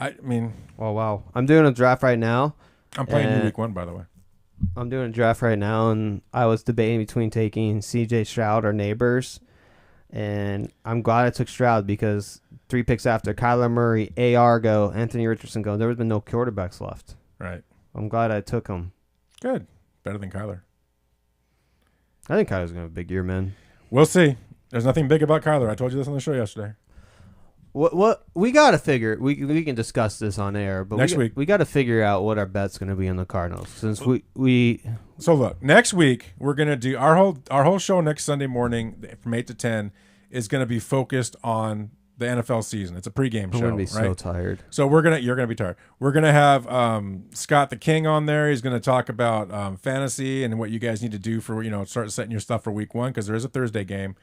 I mean, oh wow, I'm doing a draft right now. I'm playing you week 1, by the way. I'm doing a draft right now, and I was debating between taking C.J. Stroud or Neighbors, and I'm glad I took Stroud because 3 picks after Kyler Murray, AR go, Anthony Richardson go. There has been no quarterbacks left. Right. I'm glad I took him. Good. Better than Kyler. I think Kyler's going to have a big year, man. We'll see. There's nothing big about Kyler. I told you this on the show yesterday. What we got to figure, we can discuss this on air, but next week we got to figure out what our bet's going to be on the Cardinals since we So look, next week we're going to do our whole show next Sunday morning from 8 to 10 is going to be focused on the NFL season. It's a pregame show. I'm going to be right? so tired. So you're going to be tired. We're going to have Scott the King on there. He's going to talk about fantasy and what you guys need to do for, start setting your stuff for week 1 because there is a Thursday game.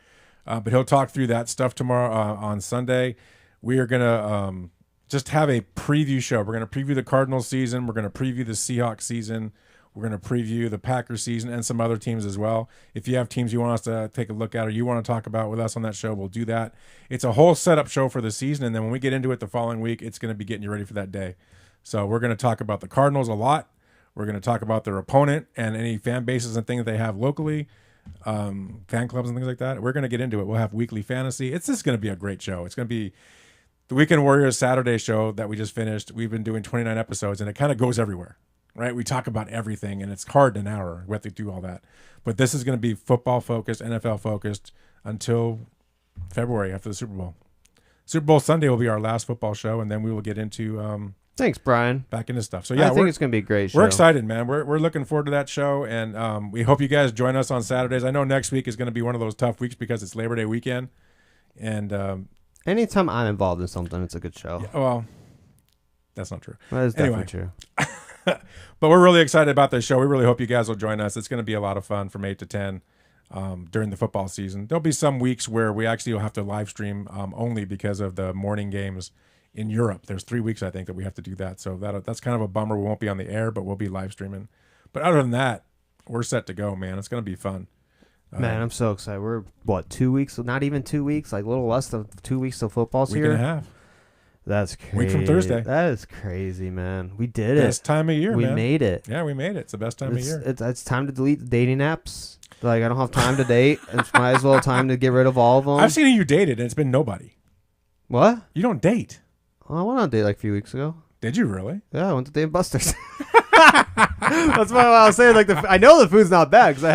But he'll talk through that stuff tomorrow on Sunday. We are going to just have a preview show. We're going to preview the Cardinals season. We're going to preview the Seahawks season. We're going to preview the Packers season and some other teams as well. If you have teams you want us to take a look at or you want to talk about with us on that show, we'll do that. It's a whole setup show for the season, and then when we get into it the following week, it's going to be getting you ready for that day. So we're going to talk about the Cardinals a lot. We're going to talk about their opponent and any fan bases and things they have locally, fan clubs and things like that. We're going to get into it. We'll have weekly fantasy. It's just going to be a great show. It's going to be the Weekend Warriors Saturday show that we just finished. We've been doing 29 episodes, and it kind of goes everywhere. Right, we talk about everything, and it's hard in an hour. We have to do all that, but this is going to be football focused, NFL focused until February after the Super Bowl. Super Bowl Sunday will be our last football show, and then we will get into. Thanks, Brian. Back into stuff. So yeah, I think it's going to be a great show. We're excited, man. We're looking forward to that show, and we hope you guys join us on Saturdays. I know next week is going to be one of those tough weeks because it's Labor Day weekend, and anytime I'm involved in something, it's a good show. Yeah, well, that's not true. That is definitely true. But we're really excited about this show. We really hope you guys will join us. It's going to be a lot of fun from 8 to 10 during the football season. There'll be some weeks where we actually will have to live stream only because of the morning games in Europe. There's 3 weeks, I think, that we have to do that. So that's kind of a bummer. We won't be on the air, but we'll be live streaming. But other than that, we're set to go, man. It's going to be fun. Man, I'm so excited. We're, 2 weeks? Not even 2 weeks, like a little less than 2 weeks till football's here. Week and a half. That's crazy. Week from Thursday. That is crazy, man. We did it. Best time of year, we man. made it. Yeah, we made it. It's the best time of year. It's time to delete the dating apps. Like, I don't have time to date. It's might as well time to get rid of all of them. I've seen you dated, and it's been nobody. What? You don't date. Oh, I went on a date like a few weeks ago. Did you really? Yeah, I went to Dave Buster's. That's why I was saying, like, I know the food's not bad because I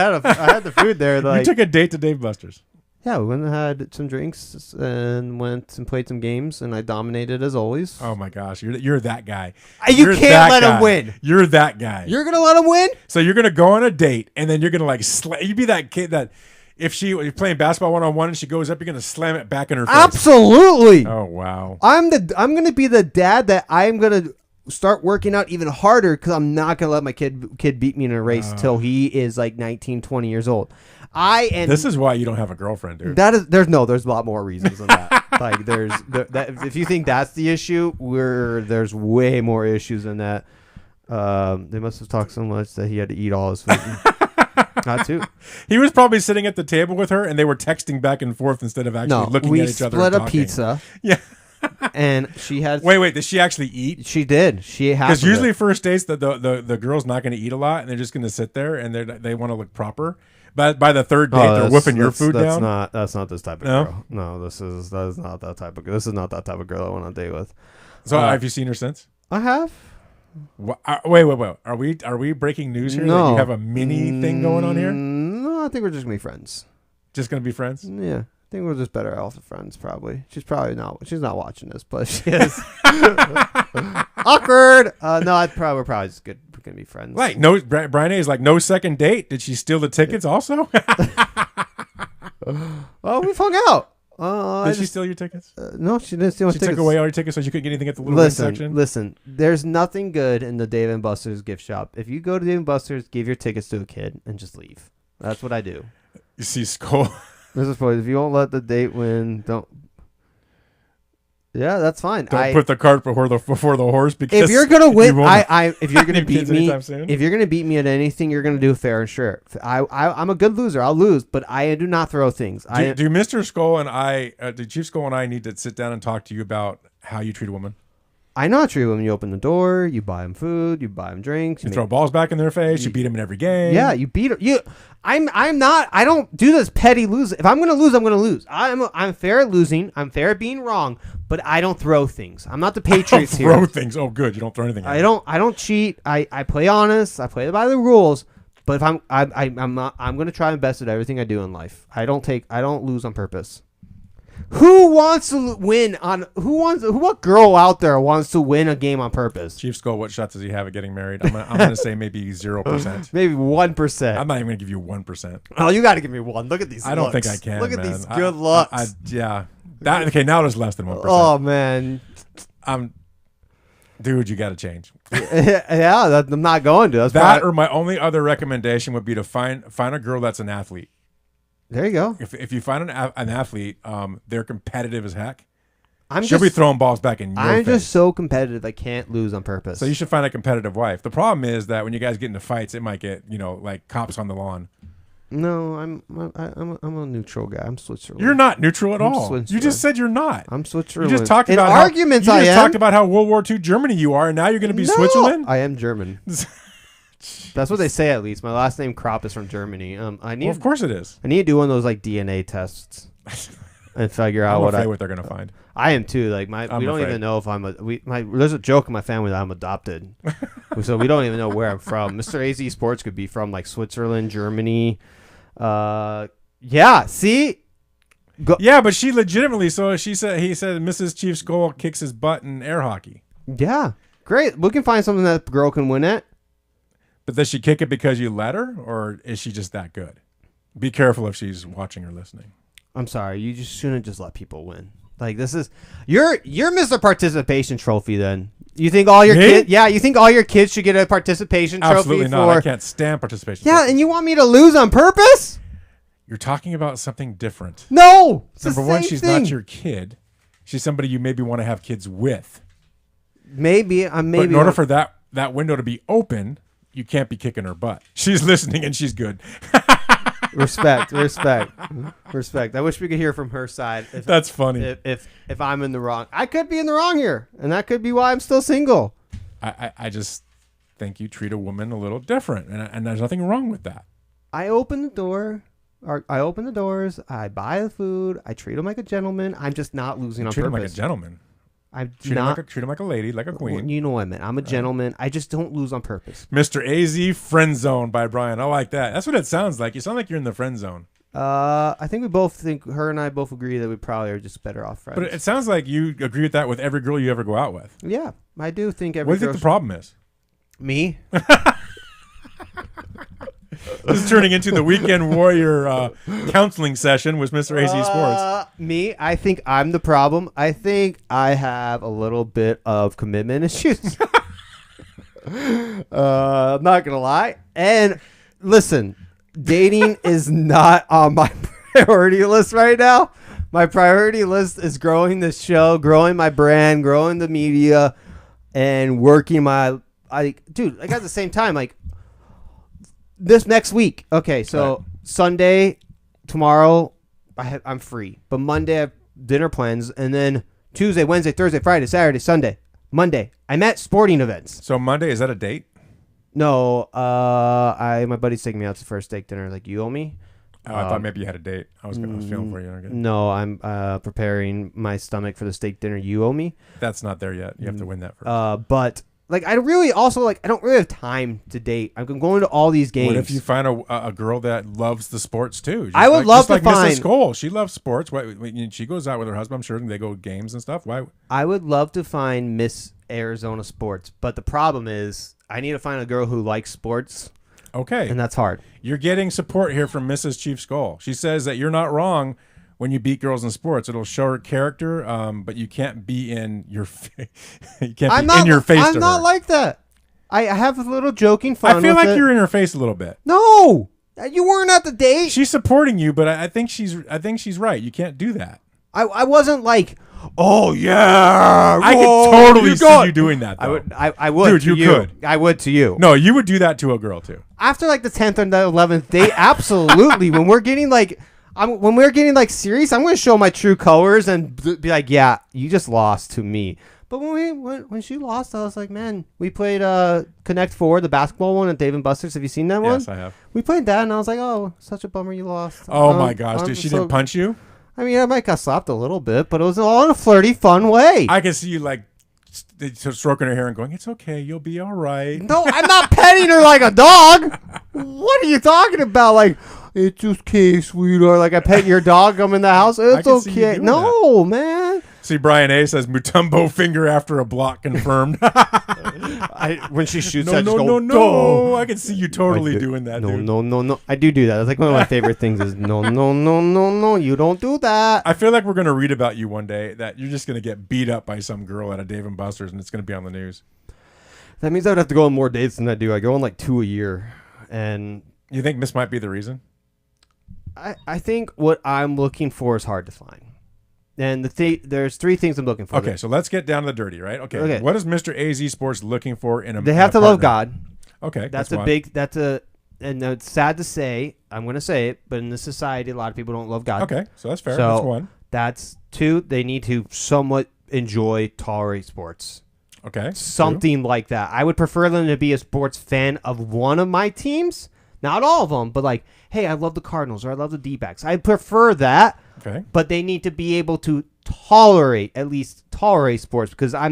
had the food there. Like, you took a date to Dave Buster's. Yeah, we went and had some drinks and went and played some games, and I dominated as always. Oh my gosh, you're that guy. You can't let him win. You're that guy. You're gonna let him win. So you're gonna go on a date, and then you're gonna like you be that kid that if you're playing basketball 1-on-1 and she goes up, you're gonna slam it back in her face. Absolutely. Oh wow. I'm gonna be the dad that I'm gonna start working out even harder because I'm not gonna let my kid beat me in a race till he is like 19, 20 years old. This is why you don't have a girlfriend, dude. There's a lot more reasons than that. Like if you think that's the issue, there's way more issues than that. They must have talked so much that he had to eat all his food. Not too. He was probably sitting at the table with her, and they were texting back and forth instead of actually looking at each other. We split a pizza. Yeah. And she had. Wait, did she actually eat? She did. She had. Because usually first dates, the girl's not going to eat a lot, and they're just going to sit there, and they want to look proper. But by the third date, they're whipping your food down. That's not this type of girl. No, that is not that type of. This is not that type of girl I went on a date with. So have you seen her since? I have. Wait. Are we breaking news here? No. That you have a mini thing going on here? No, I think we're just gonna be friends. Just gonna be friends? Yeah, I think we're just better off as friends. Probably. She's not watching this, but she is. Awkward. No, we're probably just good. We're gonna be friends. Like Brian A is like no second date. Did she steal the tickets also? Well, we've hung out. Did she steal your tickets? No, she didn't steal my tickets. She took away all your tickets so you couldn't get anything at the little section? Listen, there's nothing good in the Dave & Buster's gift shop. If you go to Dave & Buster's, give your tickets to a kid and just leave. That's what I do. You see, Skull. This is funny. If you won't let the date win, don't. Yeah, that's fine. Don't put the cart before the horse. Because if you're gonna win, if you're gonna beat me, soon. If you're gonna beat me at anything, you're gonna do fair and sure. I'm a good loser. I'll lose, but I do not throw things. Do Mr. Skull and do Chief Skull and I need to sit down and talk to you about how you treat a woman? I know how to treat women. You open the door, you buy them food, you buy them drinks. You throw balls back in their face. You beat them in every game. Yeah, you beat them. I'm not. I don't do this petty lose. If I'm gonna lose, I'm gonna lose. I'm fair at losing. I'm fair at being wrong. But I don't throw things. I'm not the Patriots here. Throw things. Oh, good. You don't throw anything. I don't cheat. I play honest. I play by the rules. But if I'm gonna try my best at everything I do in life. I don't lose on purpose. Who wants to win on? What girl out there wants to win a game on purpose? Chief Skull, what shot does he have at getting married? I'm gonna say maybe 0%. Maybe 1%. I'm not even gonna give you 1%. Oh, you got to give me 1. Look at these. I don't think I can. Look at man. these good looks. Yeah. Okay, now there's less than 1%. Oh man. Dude, you got to change. Yeah, I'm not going to. Or my only other recommendation would be to find a girl that's an athlete. There you go. If you find an athlete, they're competitive as heck. She'll be throwing balls back in your face. I'm just so competitive I can't lose on purpose. So you should find a competitive wife. The problem is that when you guys get into fights, it might get like cops on the lawn. No, I'm a neutral guy. I'm Switzerland. You're not neutral at all. You just said you're not. I'm Switzerland. You just talked in about arguments. You just talked about how World War II Germany you are, and now you're going to be Switzerland. I am German. That's what they say, at least. My last name Kropp is from Germany. Of course it is. I need to do one of those like DNA tests and figure out what they're going to find. I am too. Like we don't even know if there's a joke in my family that I'm adopted, so we don't even know where I'm from. Mr. AZ Sports could be from like Switzerland, Germany. Yeah. See. Yeah, but she legitimately. So he said Mrs. Chief Skull kicks his butt in air hockey. Yeah, great. We can find something that girl can win at. But does she kick it because you let her, or is she just that good? Be careful if she's watching or listening. I'm sorry, you just shouldn't just let people win. Like this is you're Mr. Participation Trophy. Then you think all your kids? Yeah, you think all your kids should get a participation trophy? Absolutely not. I can't stand participation. Yeah, and you want me to lose on purpose? You're talking about something different. No, number one, she's not your kid. She's somebody you maybe want to have kids with. Maybe. But in order for that window to be open, you can't be kicking her butt. She's listening and she's good. Respect. I wish we could hear from her side. That's funny. If I'm in the wrong, I could be in the wrong here, and that could be why I'm still single. I just think you treat a woman a little different, and there's nothing wrong with that. I open the door. I open the doors. I buy the food. I treat him like a gentleman. I'm just not losing on purpose. Treat him like a gentleman. Treat him like a lady, like a queen. Well, you know what I meant. I'm a gentleman. I just don't lose on purpose. Mr. AZ Friend Zone by Brian. I like that. That's what it sounds like. You sound like you're in the friend zone. I think her and I both agree that we probably are just better off friends. But it sounds like you agree with that with every girl you ever go out with. Yeah, I do think What do you think the problem is? Me? This is turning into the Weekend Warrior counseling session with Mr. AZ Sports. Me? I think I'm the problem. I think I have a little bit of commitment issues. I'm not going to lie. And listen, dating is not on my priority list right now. My priority list is growing this show, growing my brand, growing the media, and working at the same time, like, this next week. Okay, so right. Sunday, tomorrow, I'm free. But Monday I have dinner plans, and then Tuesday, Wednesday, Thursday, Friday, Saturday, Sunday, Monday, I'm at sporting events. So Monday, is that a date? No, my buddy's taking me out to first steak dinner. Like, you owe me. Oh, I thought maybe you had a date. I was feeling for you. Okay. No, I'm preparing my stomach for the steak dinner you owe me. That's not there yet. You have to win that first. But. Like, I don't really have time to date. I'm going to all these games. What if you find a girl that loves the sports too? I would love to find Mrs. Cole. She loves sports. She goes out with her husband. I'm sure they go games and stuff. Why? I would love to find Miss Arizona Sports, but the problem is I need to find a girl who likes sports. Okay, and that's hard. You're getting support here from Mrs. Chief Skull. She says that you're not wrong. When you beat girls in sports, it'll show her character, but you can't be in your in your face. I'm not like that. I have a little joking fun. I feel with like it. you're in her face a little bit. No, you weren't at the date. She's supporting you, but I think she's right. You can't do that. I wasn't like, oh yeah, I could totally see you doing that. Though. I would. Dude, you could. I would to you. No, you would do that to a girl too. After like the 10th or the 11th date, absolutely. When we're getting like. When we're getting like serious, I'm going to show my true colors and be like, yeah, you just lost to me. But when she lost, I was like, man, we played Connect 4, the basketball one at Dave & Buster's. Have you seen that one? Yes, I have. We played that, and I was like, oh, such a bummer you lost. Oh my gosh, dude, she didn't punch you? I mean, I might got slapped a little bit, but it was all in a flirty, fun way. I can see you like stroking her hair and going, "It's okay, you'll be all right." No, I'm not petting her like a dog. What are you talking about? Like, it's okay, sweetheart. Like I pet your dog. I'm in the house. It's okay. No, man. See, Brian A says Mutombo finger after a block confirmed. When she shoots, no, I just no, go, no. I can see you totally doing that. No, dude. no. I do that. That's like one of my favorite things. Is no. You don't do that. I feel like we're gonna read about you one day that you're just gonna get beat up by some girl at a Dave & Buster's, and it's gonna be on the news. That means I would have to go on more dates than I do. I go on like 2 a year, and you think this might be the reason? I think what I'm looking for is hard to find. And there's 3 things I'm looking for. Okay, so let's get down to the dirty, right? Okay. What is Mr. AZ Sports looking for in a They have to love God. Okay. That's and it's sad to say, I'm going to say it, but in this society, a lot of people don't love God. Okay, so that's fair. So that's one. That's 2. They need to somewhat tolerate sports. Okay. Something like that. I would prefer them to be a sports fan of one of my teams. Not all of them, but like, hey, I love the Cardinals or I love the D-backs. I prefer that. Okay. But they need to be able to tolerate sports because I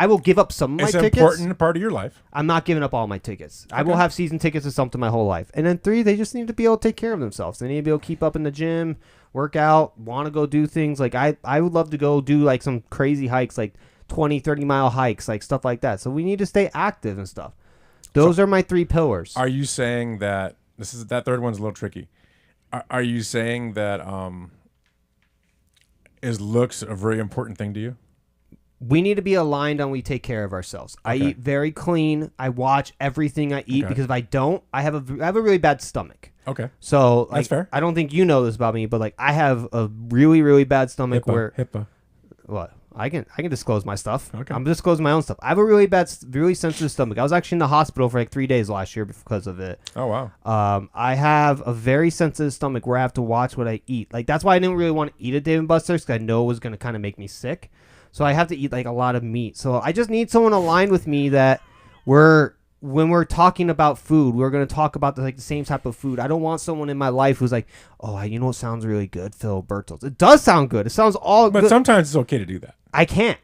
will give up some of my tickets. It's an important part of your life. I'm not giving up all my tickets. Okay. I will have season tickets to something my whole life. And then 3, they just need to be able to take care of themselves. They need to be able to keep up in the gym, work out, want to go do things. Like I would love to go do like some crazy hikes, like 20, 30-mile hikes, like stuff like that. So we need to stay active and stuff. Those are my 3 pillars. Are you saying that that third one's a little tricky? Are you saying that is looks a very important thing to you? We need to be aligned on we take care of ourselves. I eat very clean. I watch everything I eat because if I don't, I have a really bad stomach. Okay. So that's fair. I don't think you know this about me, but like I have a really, really bad stomach HIPAA. What? I can disclose my stuff. Okay. I'm disclosing my own stuff. I have a really sensitive stomach. I was actually in the hospital for like 3 days last year because of it. Oh wow. I have a very sensitive stomach where I have to watch what I eat. Like that's why I didn't really want to eat at Dave & Buster's because I know it was going to kind of make me sick. So I have to eat like a lot of meat. So I just need someone aligned with me that when we're talking about food, we're going to talk about the same type of food. I don't want someone in my life who's like, oh, you know what sounds really good? Phil Bertels. It does sound good. It sounds all good. But sometimes it's okay to do that. I can't.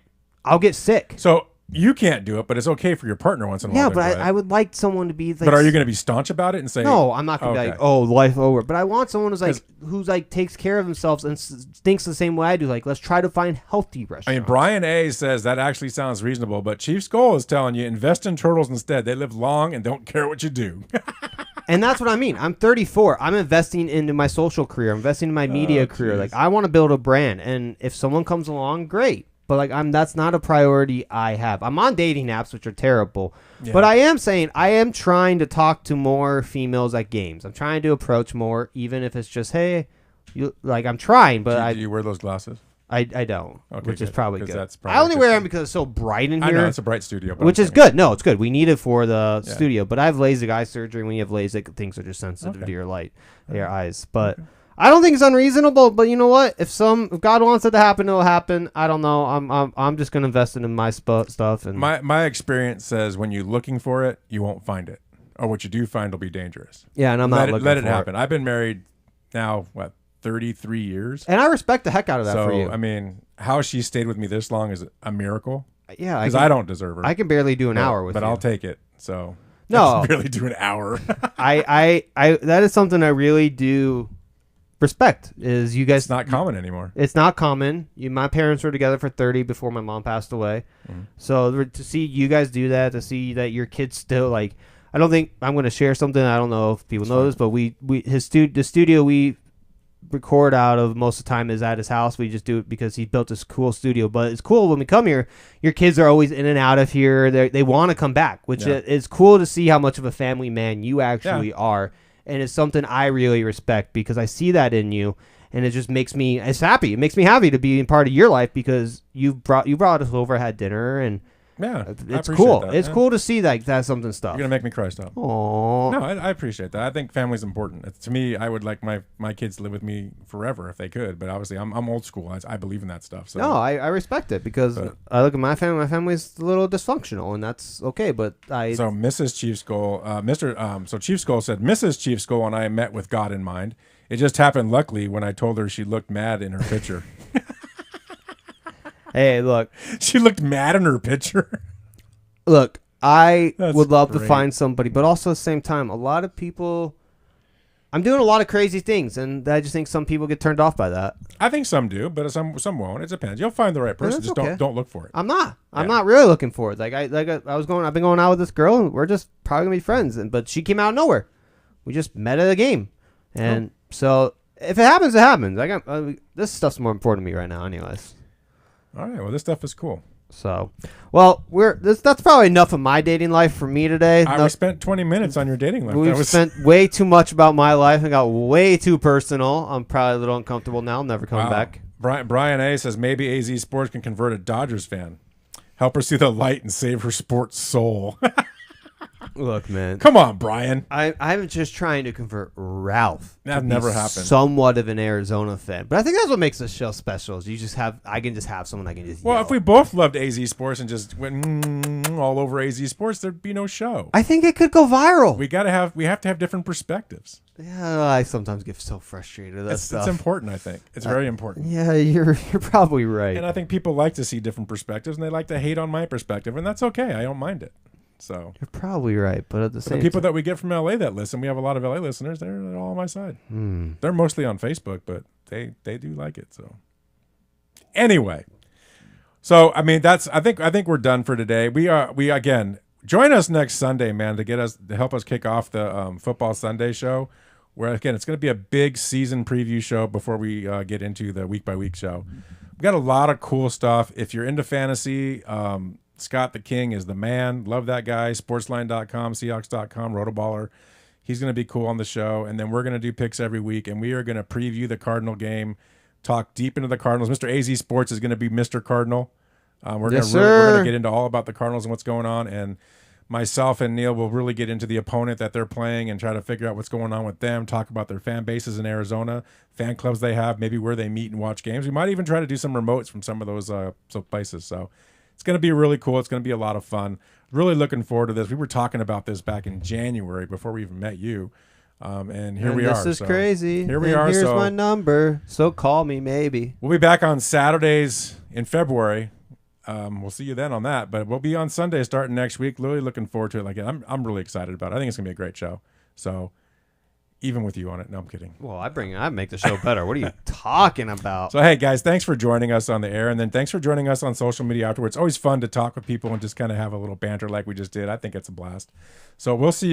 I'll get sick. So you can't do it, but it's okay for your partner once in a while. Yeah, but I would like someone to be like... But are you going to be staunch about it and say... No, I'm not going to be like, oh, life over. But I want someone who's takes care of themselves and thinks the same way I do. Like, let's try to find healthy restaurants. I mean, Brian A. says that actually sounds reasonable, but Chief Skull is telling you, invest in turtles instead. They live long and don't care what you do. And that's what I mean. I'm 34. I'm investing into my social career. I'm investing in my media career. Like, I want to build a brand. And if someone comes along, great. But like that's not a priority I have. I'm on dating apps, which are terrible. Yeah. But I am saying I am trying to talk to more females at games. I'm trying to approach more, even if it's just, hey, I'm trying. But do you wear those glasses? I don't, which is probably good. That's probably I only wear them because it's so bright in here. I know, it's a bright studio. Which is good. No, it's good. We need it for the studio. But I have LASIK eye surgery. When you have LASIK, things are just sensitive to your light, your eyes. But... I don't think it's unreasonable, but you know what? If God wants it to happen, it'll happen. I don't know. I'm just gonna invest in my stuff. And my experience says when you're looking for it, you won't find it, or what you do find will be dangerous. Yeah, and I'm not looking for it. Let it happen. I've been married now 33 years, and I respect the heck out of that for you. I mean, how she stayed with me this long is a miracle. Yeah, because I don't deserve her. I can barely do an hour with you, but I'll take it. So no, I can barely do an hour. I that is something I really do. Respect is you guys. It's not common anymore. It's not common. My parents were together for 30 before my mom passed away. Mm-hmm. So to see you guys do that, to see that your kids still I don't think I'm going to share something. I don't know if people know this, but the studio we record out of most of the time is at his house. We just do it because he built this cool studio. But it's cool when we come here. Your kids are always in and out of here. They want to come back, which is cool to see how much of a family man you actually are. And it's something I really respect because I see that in you, and it just makes me happy. It makes me happy to be in part of your life because you brought us over, had dinner, and Yeah, I It's appreciate cool. that, It's yeah. cool to see that something stuff. You're gonna make me cry. Stop. Aww. No, I appreciate that. I think family's important. To me, I would like my kids to live with me forever if they could. But obviously, I'm old school. I believe in that stuff. So No, I respect it because I look at my family. My family's a little dysfunctional, and that's okay. But So Mrs. Chief Skull, so Chief Skull said, Mrs. Chief Skull and I met with God in mind. It just happened luckily when I told her she looked mad in her picture. Hey, look. She looked mad in her picture. Look, I That's would love to great. find somebody, but also at the same time, a lot of people. I'm doing a lot of crazy things, and I just think some people get turned off by that. I think some do, but some won't. It depends. You'll find the right person. that's Just okay. don't look for it. I'm not really looking for it. I've been going out with this girl, and we're just probably gonna be friends. But she came out of nowhere. We just met at a game, and so if it happens, it happens. This stuff's more important to me right now, anyways. All right. Well, this stuff is cool. So, well, that's probably enough of my dating life for me today. We spent 20 minutes on your dating life. We've spent way too much about my life and got way too personal. I'm probably a little uncomfortable now. I'm never coming back. Brian A says maybe AZ Sports can convert a Dodgers fan, help her see the light and save her sports soul. Look, man. Come on, Brian. I'm just trying to convert Ralph. That to be never happened. Somewhat of an Arizona fan, but I think that's what makes this show special. Is I can just have someone I can just. Well, yell if we both loved AZ Sports and just went all over AZ Sports, there'd be no show. I think it could go viral. We have to have different perspectives. Yeah, I sometimes get so frustrated. It's important. I think it's very important. Yeah, you're probably right. And I think people like to see different perspectives, and they like to hate on my perspective, and that's okay. I don't mind it. So you're probably right, but at the same people that we get from LA that listen, we have a lot of LA listeners. They're all on my side. They're mostly on Facebook, but they do like it. So anyway, so I mean I think we're done for today. We again join us next Sunday, man, to help us kick off the Football Sunday show. Where again it's going to be a big season preview show before we get into the week by week show. We've got a lot of cool stuff. If you're into fantasy. Scott the King is the man. Love that guy. Sportsline.com, Seahawks.com, Rotoballer. He's going to be cool on the show. And then we're going to do picks every week. And we are going to preview the Cardinal game, talk deep into the Cardinals. Mr. AZ Sports is going to be Mr. Cardinal. We're going to get into all about the Cardinals and what's going on. And myself and Neil will really get into the opponent that they're playing and try to figure out what's going on with them, talk about their fan bases in Arizona, fan clubs they have, maybe where they meet and watch games. We might even try to do some remotes from some of those places. So it's going to be really cool. It's going to be a lot of fun. Really looking forward to this. We were talking about this back in January before we even met you. And here we are. This is crazy. Here we are. Here's so my number. So call me, maybe. We'll be back on Saturdays in February. We'll see you then on that. But we'll be on Sunday starting next week. Really looking forward to it. Like I'm really excited about it. I think it's going to be a great show. So even with you on it. No, I'm kidding. Well, I make the show better. What are you talking about? So, hey, guys, thanks for joining us on the air. And then thanks for joining us on social media afterwards. It's always fun to talk with people and just kind of have a little banter like we just did. I think it's a blast. So we'll see you.